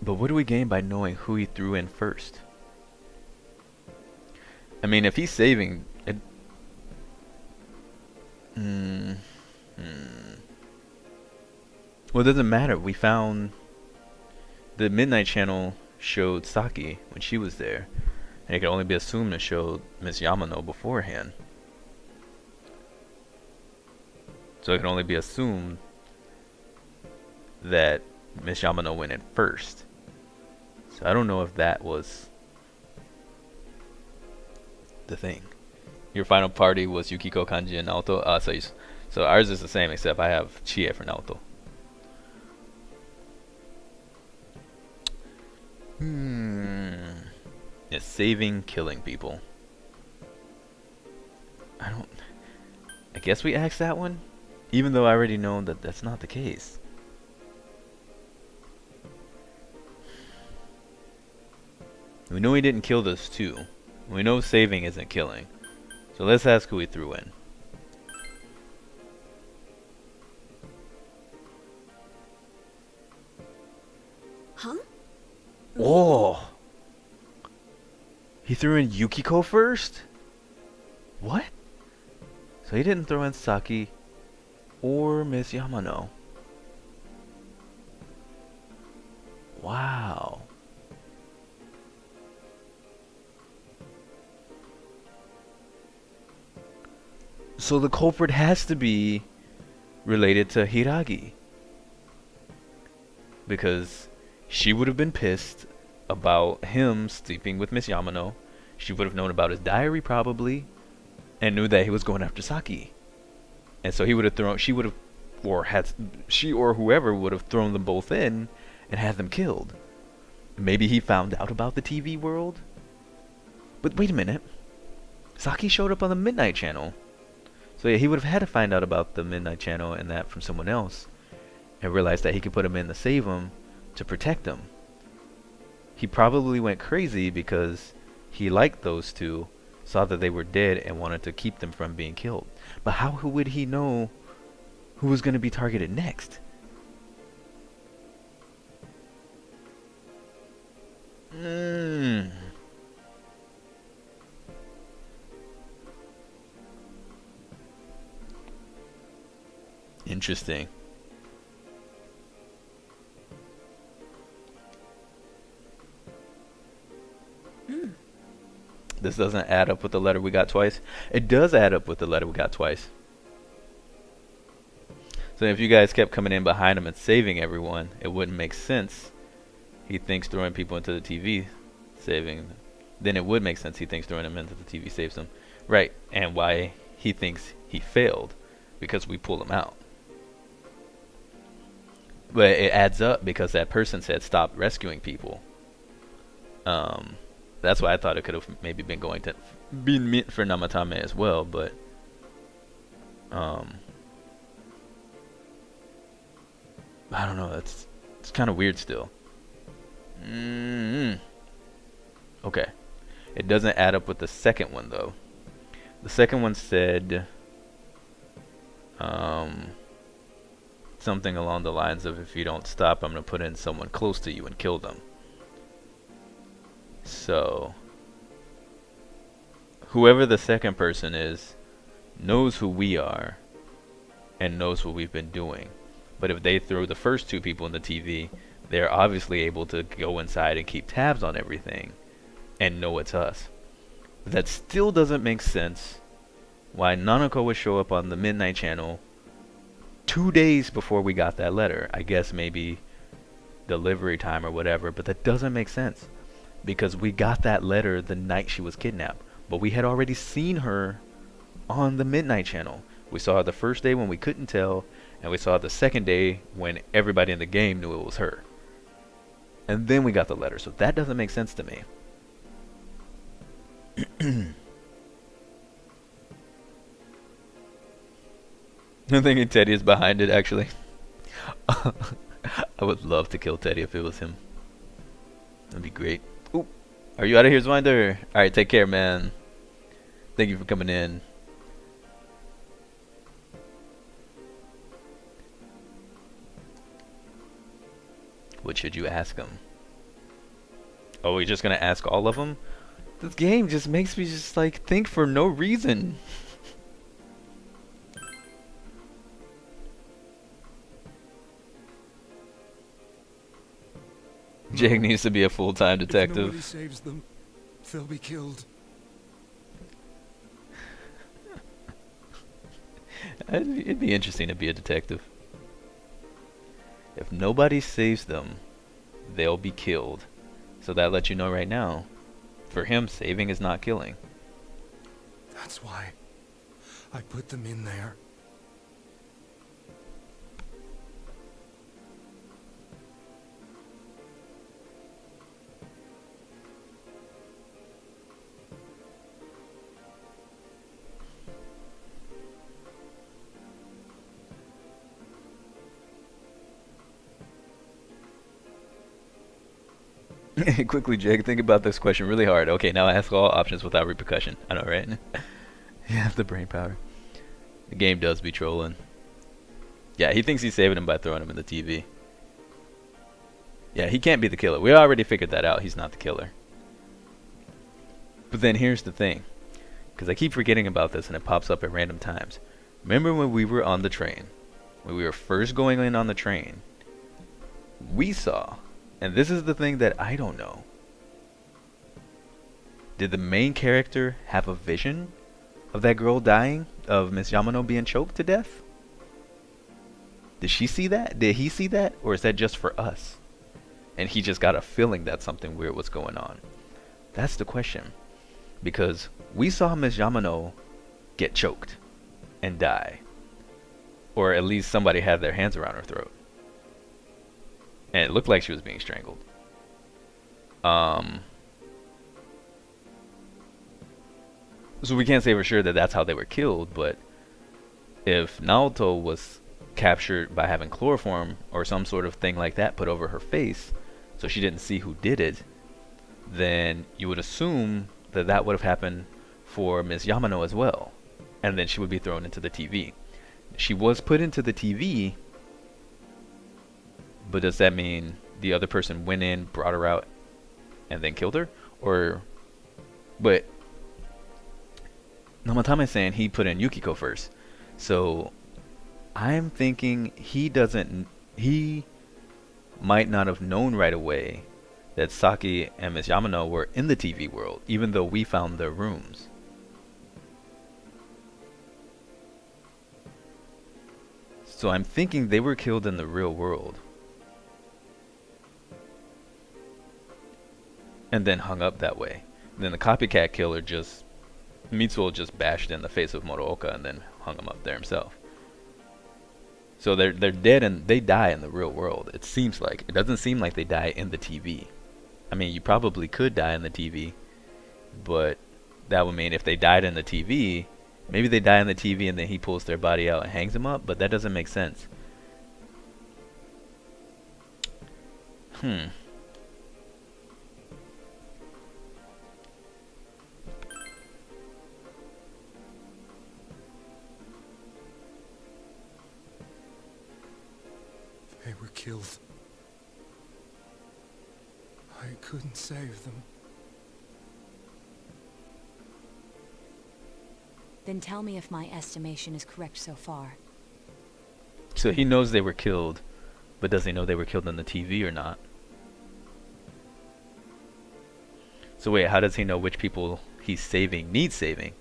But what do we gain by knowing who he threw in first? I mean, if he's saving it, well, it doesn't matter. We found the Midnight Channel showed Saki when she was there, and it could only be assumed to show Miss Yamano beforehand. So it can only be assumed that Miss Yamano went in first. So I don't know if that was the thing. Your final party was Yukiko, Kanji, and Naoto. So ours is the same, except I have Chie for Naoto. It's saving killing people. I guess we asked that one, even though I already know that that's not the case. We know he didn't kill those 2. We know saving isn't killing. So let's ask who he threw in. Huh? Oh! He threw in Yukiko first? What? So he didn't throw in Saki or Miss Yamano. Wow. So the culprit has to be related to Hiragi. Because she would have been pissed about him sleeping with Miss Yamano. She would have known about his diary probably, and knew that he was going after Saki. And so he would have thrown, she would have, or had, she or whoever would have thrown them both in and had them killed. Maybe he found out about the TV world. But wait a minute. Saki showed up on the Midnight Channel. So yeah, he would have had to find out about the Midnight Channel and that from someone else. And realized that he could put him in to save him, to protect him. He probably went crazy because he liked those two, saw that they were dead, and wanted to keep them from being killed. But how would he know who was going to be targeted next? Interesting. This doesn't add up with the letter we got twice. It does add up with the letter we got twice. So if you guys kept coming in behind him and saving everyone, it wouldn't make sense. He thinks throwing people into the TV saving. Then it would make sense he thinks throwing them into the TV saves them. Right. And why he thinks he failed. Because we pull him out. But it adds up because that person said stop rescuing people. That's why I thought it could have maybe been going to be meant for Namatame as well, but I don't know. It's kind of weird still. Okay, it doesn't add up with the second one though. The second one said something along the lines of, if you don't stop, I'm gonna put in someone close to you and kill them. So whoever the second person is knows who we are and knows what we've been doing. But if they throw the first two people in the TV, they're obviously able to go inside and keep tabs on everything and know it's us. But that still doesn't make sense why Nanako would show up on the Midnight Channel 2 days before we got that letter. I guess maybe delivery time or whatever, but that doesn't make sense. Because we got that letter the night she was kidnapped. But we had already seen her on the Midnight Channel. We saw her the first day when we couldn't tell. And we saw her the second day when everybody in the game knew it was her. And then we got the letter. So that doesn't make sense to me. I'm thinking Teddy is behind it, actually. I would love to kill Teddy if it was him. That'd be great. Ooh, are you out of here, Zwinder? Alright, take care, man. Thank you for coming in. What should you ask him? Oh, we're just gonna ask all of them? This game just makes me just like think for no reason. Jake needs to be a full-time detective. If nobody saves them, they'll be killed. It'd be interesting to be a detective. If nobody saves them, they'll be killed. So that lets you know right now, for him, saving is not killing. That's why I put them in there. Quickly, Jake, think about this question really hard. Okay, now ask all options without repercussion. I know, right? You have the brain power. The game does be trolling. Yeah, he thinks he's saving him by throwing him in the TV. Yeah, he can't be the killer. We already figured that out. He's not the killer. But then here's the thing. Because I keep forgetting about this and it pops up at random times. Remember when we were on the train? When we were first going in on the train, we saw... And this is the thing that I don't know. Did the main character have a vision? of that girl dying, of Miss Yamano being choked to death? Did she see that? Did he see that? Or is that just for us? And he just got a feeling that something weird was going on. That's the question. Because we saw Miss Yamano get choked and die. Or at least somebody had their hands around her throat. And it looked like she was being strangled. So we can't say for sure that that's how they were killed, but if Naoto was captured by having chloroform or some sort of thing like that put over her face, so she didn't see who did it, then you would assume that that would have happened for Ms. Yamano as well. And then she would be thrown into the TV. She was put into the TV, but does that mean the other person went in, brought her out, and then killed her? Or, but Namatame is saying he put in Yukiko first. So I'm thinking he might not have known right away that Saki and Miss Yamano were in the TV world, even though we found their rooms. So I'm thinking they were killed in the real world. And then hung up that way. And then the copycat killer Mitsuo just bashed in the face of Morooka and then hung him up there himself. So they're dead and they die in the real world. It seems like. It doesn't seem like they die in the TV. I mean, you probably could die in the TV, but that would mean if they died in the TV, maybe they die in the TV and then he pulls their body out and hangs them up, but that doesn't make sense. They were killed. I couldn't save them. Then tell me if my estimation is correct so far. So he knows they were killed, but does he know they were killed in the TV or not? So wait, how does he know which people he's saving need saving?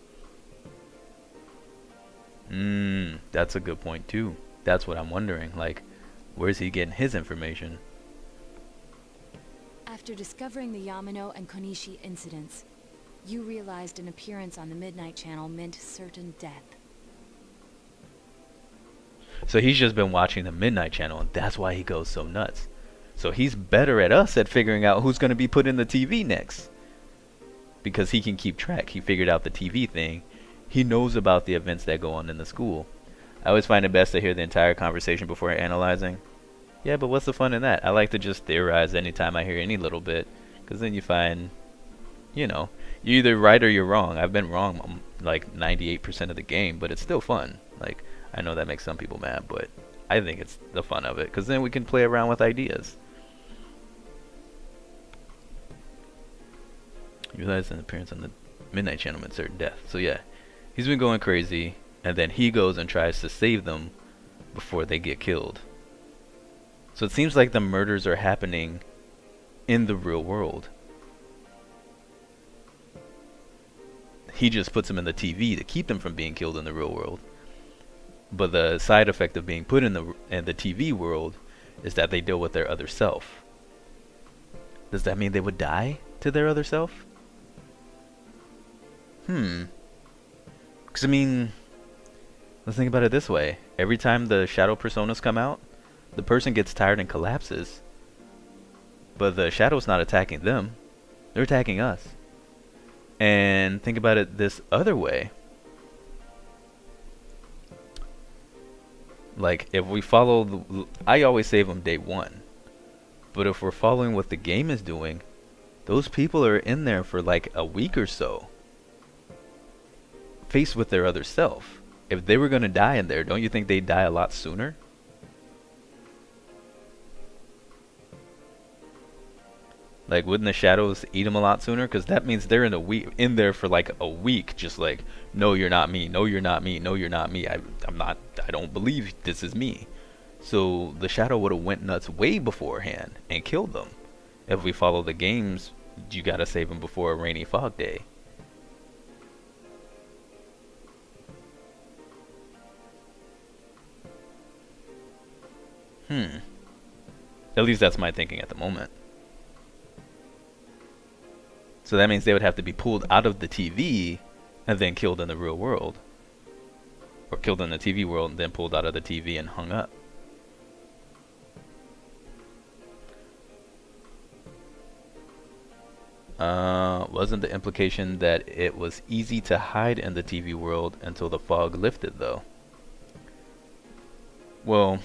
That's a good point too. That's what I'm wondering. Like, where's he getting his information? After discovering the Yamano and Konishi incidents, you realized an appearance on the Midnight Channel meant certain death. So he's just been watching the Midnight Channel and that's why he goes so nuts. So he's better at us at figuring out who's going to be put in the TV next. Because he can keep track. He figured out the TV thing. He knows about the events that go on in the school. I always find it best to hear the entire conversation before analyzing. Yeah, but what's the fun in that? I like to just theorize anytime I hear any little bit. Because then you find, you know, you're either right or you're wrong. I've been wrong like 98% of the game, but it's still fun. Like, I know that makes some people mad, but I think it's the fun of it. Because then we can play around with ideas. You realize an appearance on the Midnight Channel meant certain death. So yeah, he's been going crazy. And then he goes and tries to save them before they get killed. So it seems like the murders are happening in the real world. He just puts them in the TV to keep them from being killed in the real world. But the side effect of being put in the TV world is that they deal with their other self. Does that mean they would die to their other self? Because I mean, let's think about it this way. Every time the shadow personas come out, the person gets tired and collapses. But the shadow's not attacking them. They're attacking us. And think about it this other way. Like, if we follow I always save them day one. But if we're following what the game is doing, those people are in there for like a week or so. Faced with their other self. If they were going to die in there, don't you think they'd die a lot sooner? Like, wouldn't the shadows eat them a lot sooner? Because that means they're in there for like a week, just like, no, you're not me. No, you're not me. No, you're not me. I don't believe this is me. So the shadow would have went nuts way beforehand and killed them. If we follow the games, you gotta save them before a rainy fog day. At least that's my thinking at the moment. So that means they would have to be pulled out of the TV and then killed in the real world. Or killed in the TV world and then pulled out of the TV and hung up. Wasn't the implication that it was easy to hide in the TV world until the fog lifted, though? Well,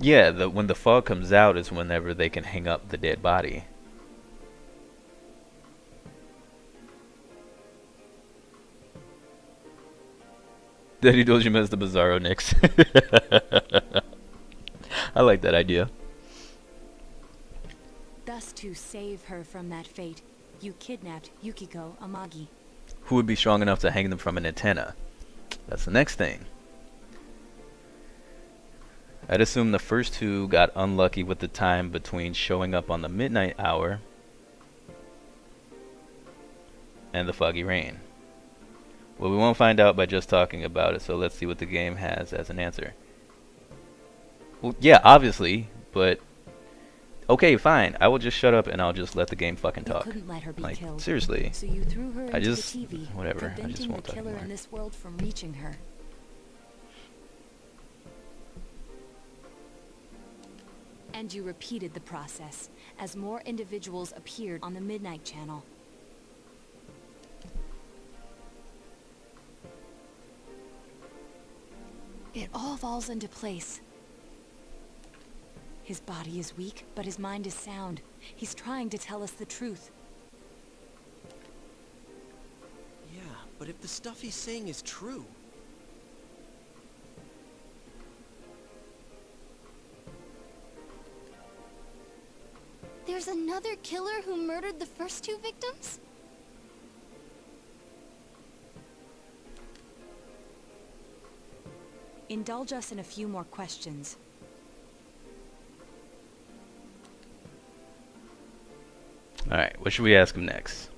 yeah, when the fog comes out is whenever they can hang up the dead body. Daddy Dojima is the Bizarro Nix. I like that idea. Thus, to save her from that fate, you kidnapped Yukiko Amagi. Who would be strong enough to hang them from an antenna? That's the next thing. I'd assume the first two got unlucky with the time between showing up on the midnight hour and the foggy rain. Well, we won't find out by just talking about it, so let's see what the game has as an answer. Well, yeah, obviously, but okay, fine. I will just shut up and I'll just let the game fucking talk. You couldn't let her be like, killed. seriously. So you threw her into the TV, whatever. I just preventing won't the talk killer anymore. in this world from reaching her. And you repeated the process as more individuals appeared on the Midnight Channel. It all falls into place. His body is weak, but his mind is sound. He's trying to tell us the truth. Yeah, but if the stuff he's saying is true... There's another killer who murdered the first two victims? Indulge us in a few more questions. Alright, what should we ask him next?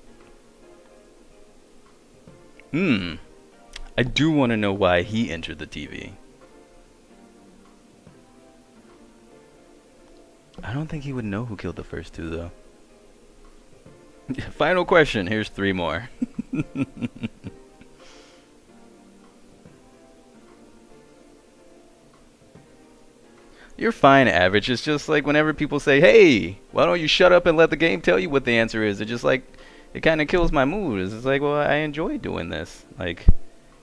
I do want to know why he entered the TV. I don't think he would know who killed the first two, though. Final question. Here's 3 more. You're fine, average. It's just like whenever people say, hey, why don't you shut up and let the game tell you what the answer is? It just like, it kind of kills my mood. It's just like, well, I enjoy doing this. Like,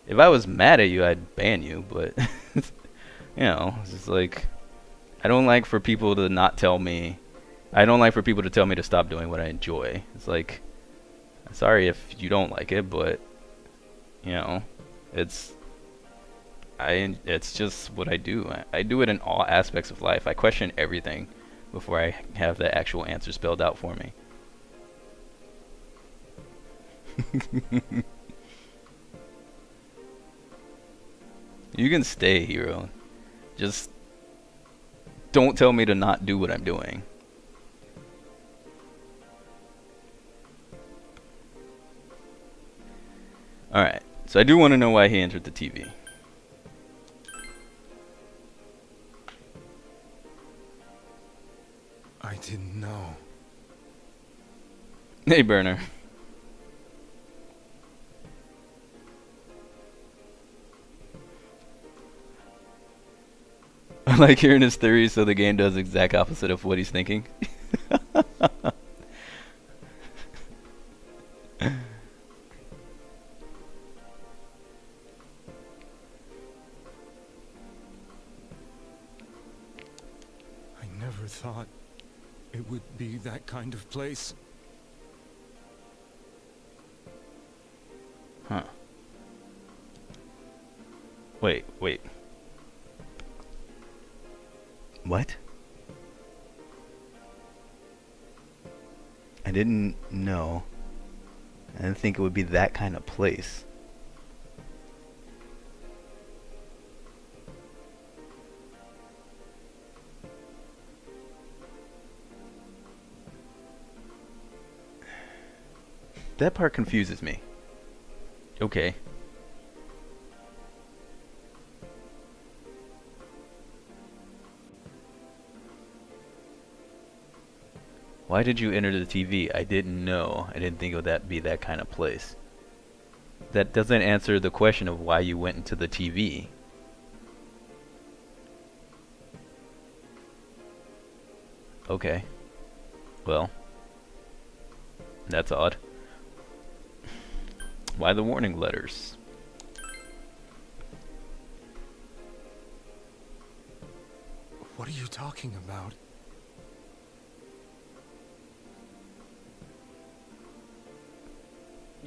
if I was mad at you, I'd ban you. But, you know, it's just like, I don't like for people to not tell me. I don't like for people to tell me to stop doing what I enjoy. It's like, sorry if you don't like it, but, you know, it's just what I do. I do it in all aspects of life. I question everything before I have the actual answer spelled out for me. You can stay, hero. Just don't tell me to not do what I'm doing. Alright, so I do want to know why he entered the TV. I didn't know. Hey, Burner. I like hearing his theories, so the game does exact opposite of what he's thinking. I never thought it would be that kind of place. Huh. Wait. What? I didn't know. I didn't think it would be that kind of place. That part confuses me. Okay. Why did you enter the TV? I didn't know. I didn't think it would be that kind of place. That doesn't answer the question of why you went into the TV. Okay. Well, that's odd. Why the warning letters? What are you talking about?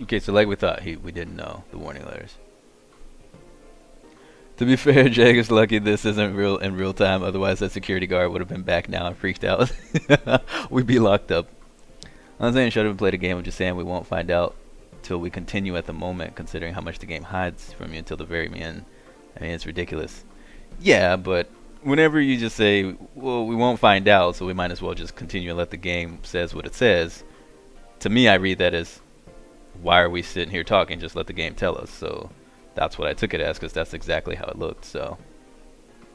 Okay, so like we thought, we didn't know the warning letters. To be fair, Jeggerd's lucky this isn't in real time, otherwise that security guard would have been back now and freaked out. We'd be locked up. I'm not saying shut up and play the game, I'm just saying we won't find out till we continue at the moment, considering how much the game hides from you until the very end. I mean, it's ridiculous. Yeah, but whenever you just say, well, we won't find out, so we might as well just continue and let the game says what it says. To me, I read that as, why are we sitting here talking? Just let the game tell us. So that's what I took it as, because that's exactly how it looked. So,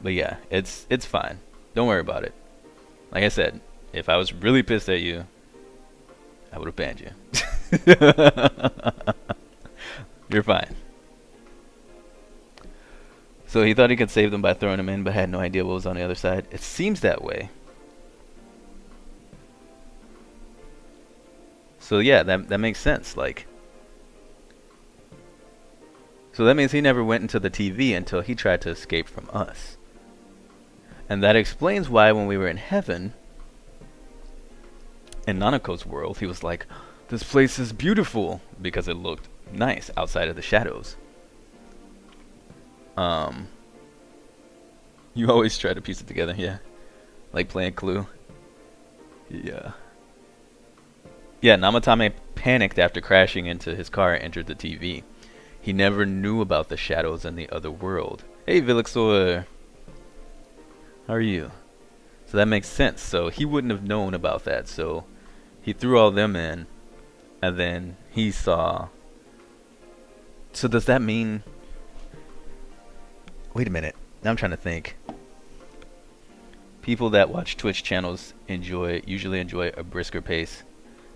but yeah, it's fine. Don't worry about it. Like I said, if I was really pissed at you, I would have banned you. You're fine. So he thought he could save them by throwing them in, but had no idea what was on the other side. It seems that way. So yeah, that makes sense. Like, so that means he never went into the TV until he tried to escape from us. And that explains why when we were in heaven, in Nanako's world, he was like, this place is beautiful, because it looked nice outside of the shadows. You always try to piece it together, yeah. Like playing Clue. Yeah. Yeah, Namatame panicked after crashing into his car and entered the TV. He never knew about the shadows in the other world. Hey, Vilixor. How are you? So that makes sense. So he wouldn't have known about that. So he threw all them in, and then he saw. So does that mean... Wait a minute. Now I'm trying to think. People that watch Twitch channels usually enjoy a brisker pace.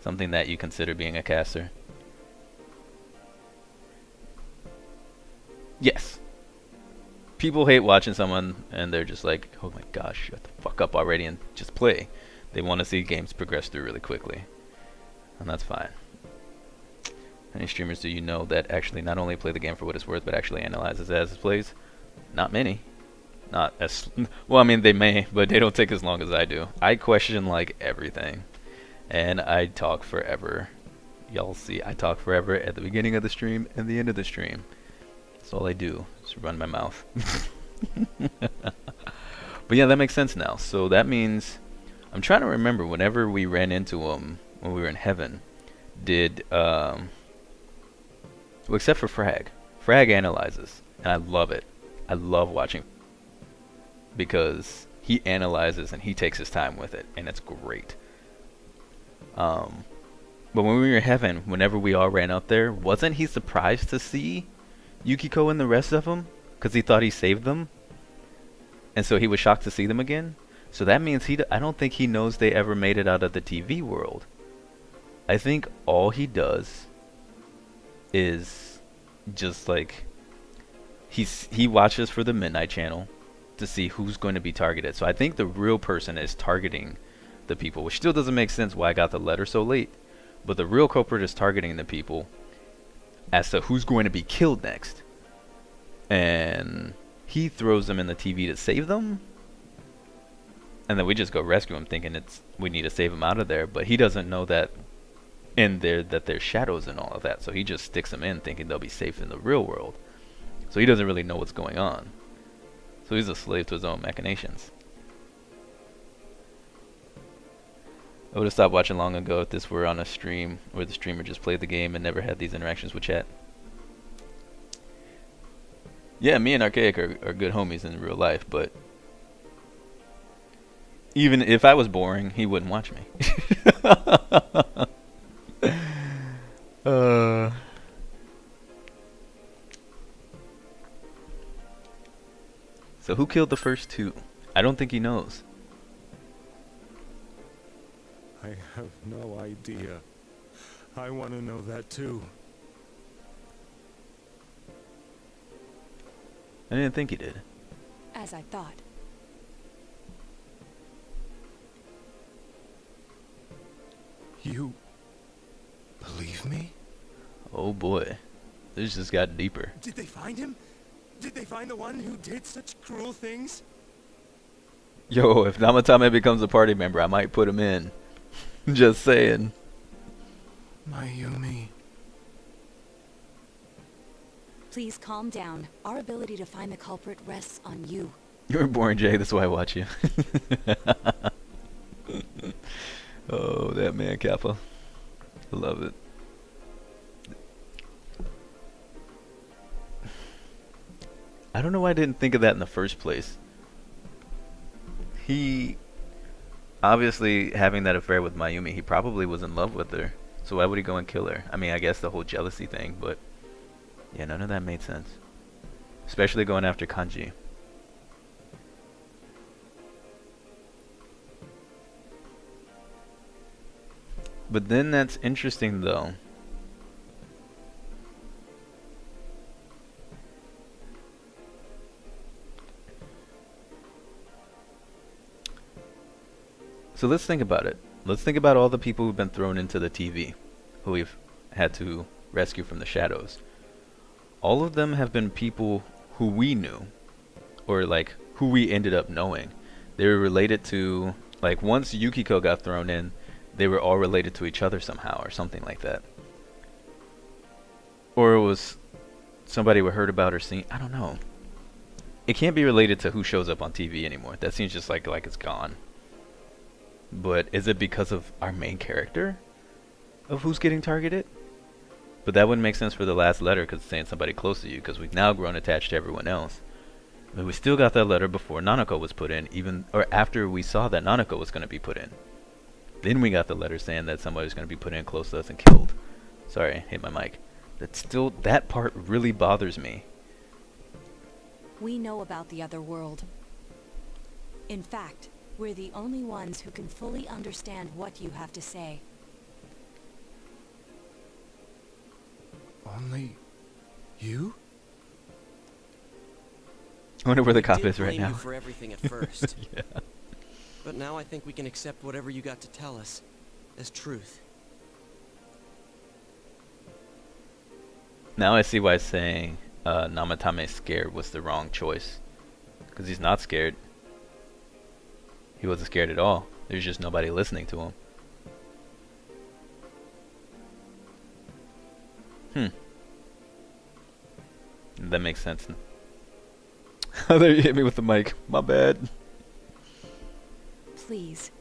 Something that you consider being a caster. Yes. People hate watching someone and they're just like, oh my gosh, shut the fuck up already and just play. They want to see games progress through really quickly. And that's fine. Any streamers do you know that actually not only play the game for what it's worth, but actually analyzes it as it plays? Not many. Not as... Well, I mean, they may, but they don't take as long as I do. I question, like, everything. And I talk forever. Y'all see, I talk forever at the beginning of the stream and the end of the stream. That's all I do, is run my mouth. But yeah, that makes sense now. So that means... I'm trying to remember, whenever we ran into him when we were in heaven, did... well, except for Frag. Frag analyzes, and I love it. I love watching, because he analyzes and he takes his time with it, and it's great. But when we were in heaven, whenever we all ran out there, wasn't he surprised to see Yukiko and the rest of them? Because he thought he saved them? And so he was shocked to see them again? So that means I don't think he knows they ever made it out of the TV world. I think all he does is just like... He watches for the Midnight Channel to see who's going to be targeted. So I think the real person is targeting the people, which still doesn't make sense why I got the letter so late. But the real culprit is targeting the people as to who's going to be killed next. And he throws them in the TV to save them. And then we just go rescue him thinking we need to save him out of there. But he doesn't know that in there that there's shadows and all of that. So he just sticks them in thinking they'll be safe in the real world. So he doesn't really know what's going on. So he's a slave to his own machinations. I would have stopped watching long ago if this were on a stream where the streamer just played the game and never had these interactions with chat. Yeah, me and Archaic are good homies in real life, but even if I was boring, he wouldn't watch me. So who killed the first two? I don't think he knows. I have no idea. I want to know that too. I didn't think you did. As I thought. You believe me? Oh boy. This just got deeper. Did they find him? Did they find the one who did such cruel things? Yo, if Namatame becomes a party member, I might put him in. Just saying. Mayumi. Please calm down. Our ability to find the culprit rests on you. You're boring, Jay. That's why I watch you. Oh, that man, Kappa. I love it. I don't know why I didn't think of that in the first place. He, obviously, having that affair with Mayumi, he probably was in love with her. So why would he go and kill her? I mean, I guess the whole jealousy thing, but yeah, none of that made sense. Especially going after Kanji. But then that's interesting though. So let's think about it. Let's think about all the people who've been thrown into the TV, who we've had to rescue from the shadows. All of them have been people who we knew, or like who we ended up knowing. They were related to, like once Yukiko got thrown in, they were all related to each other somehow or something like that. Or it was somebody we heard about or seen. I don't know. It can't be related to who shows up on TV anymore. That seems just like it's gone. But is it because of our main character of who's getting targeted? But that wouldn't make sense for the last letter because it's saying somebody close to you, because we've now grown attached to everyone else. But we still got that letter before Nanako was put in, even or after we saw that Nanako was going to be put in. Then we got the letter saying that somebody was going to be put in close to us and killed. Sorry, hit my mic. That still, that part really bothers me. We know about the other world. In fact, we're the only ones who can fully understand what you have to say. Only you? I wonder where the cop We did is right blame now. you for everything at first. Yeah. But now I think we can accept whatever you got to tell us as truth. Now I see why saying Namatame scared was the wrong choice. Because he's not scared. He wasn't scared at all. There's just nobody listening to him. That makes sense. There, you hit me with the mic. My bad. Please.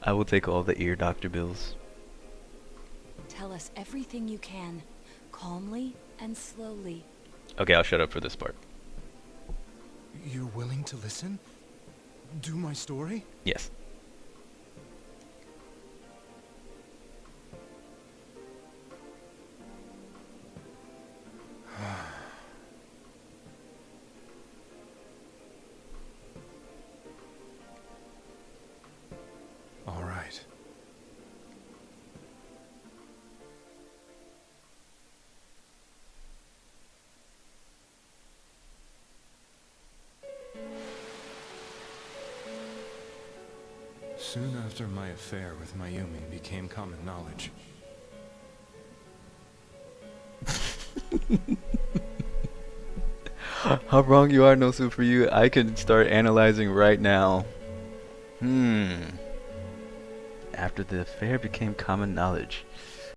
I will take all the ear doctor bills. Tell us everything you can, calmly and slowly. Okay, I'll shut up for this part. You're willing to listen? Do my story? Yes. All right. Soon after my affair with Mayumi became common knowledge. How wrong you are, Nosu, for you. I can start analyzing right now. After the affair became common knowledge.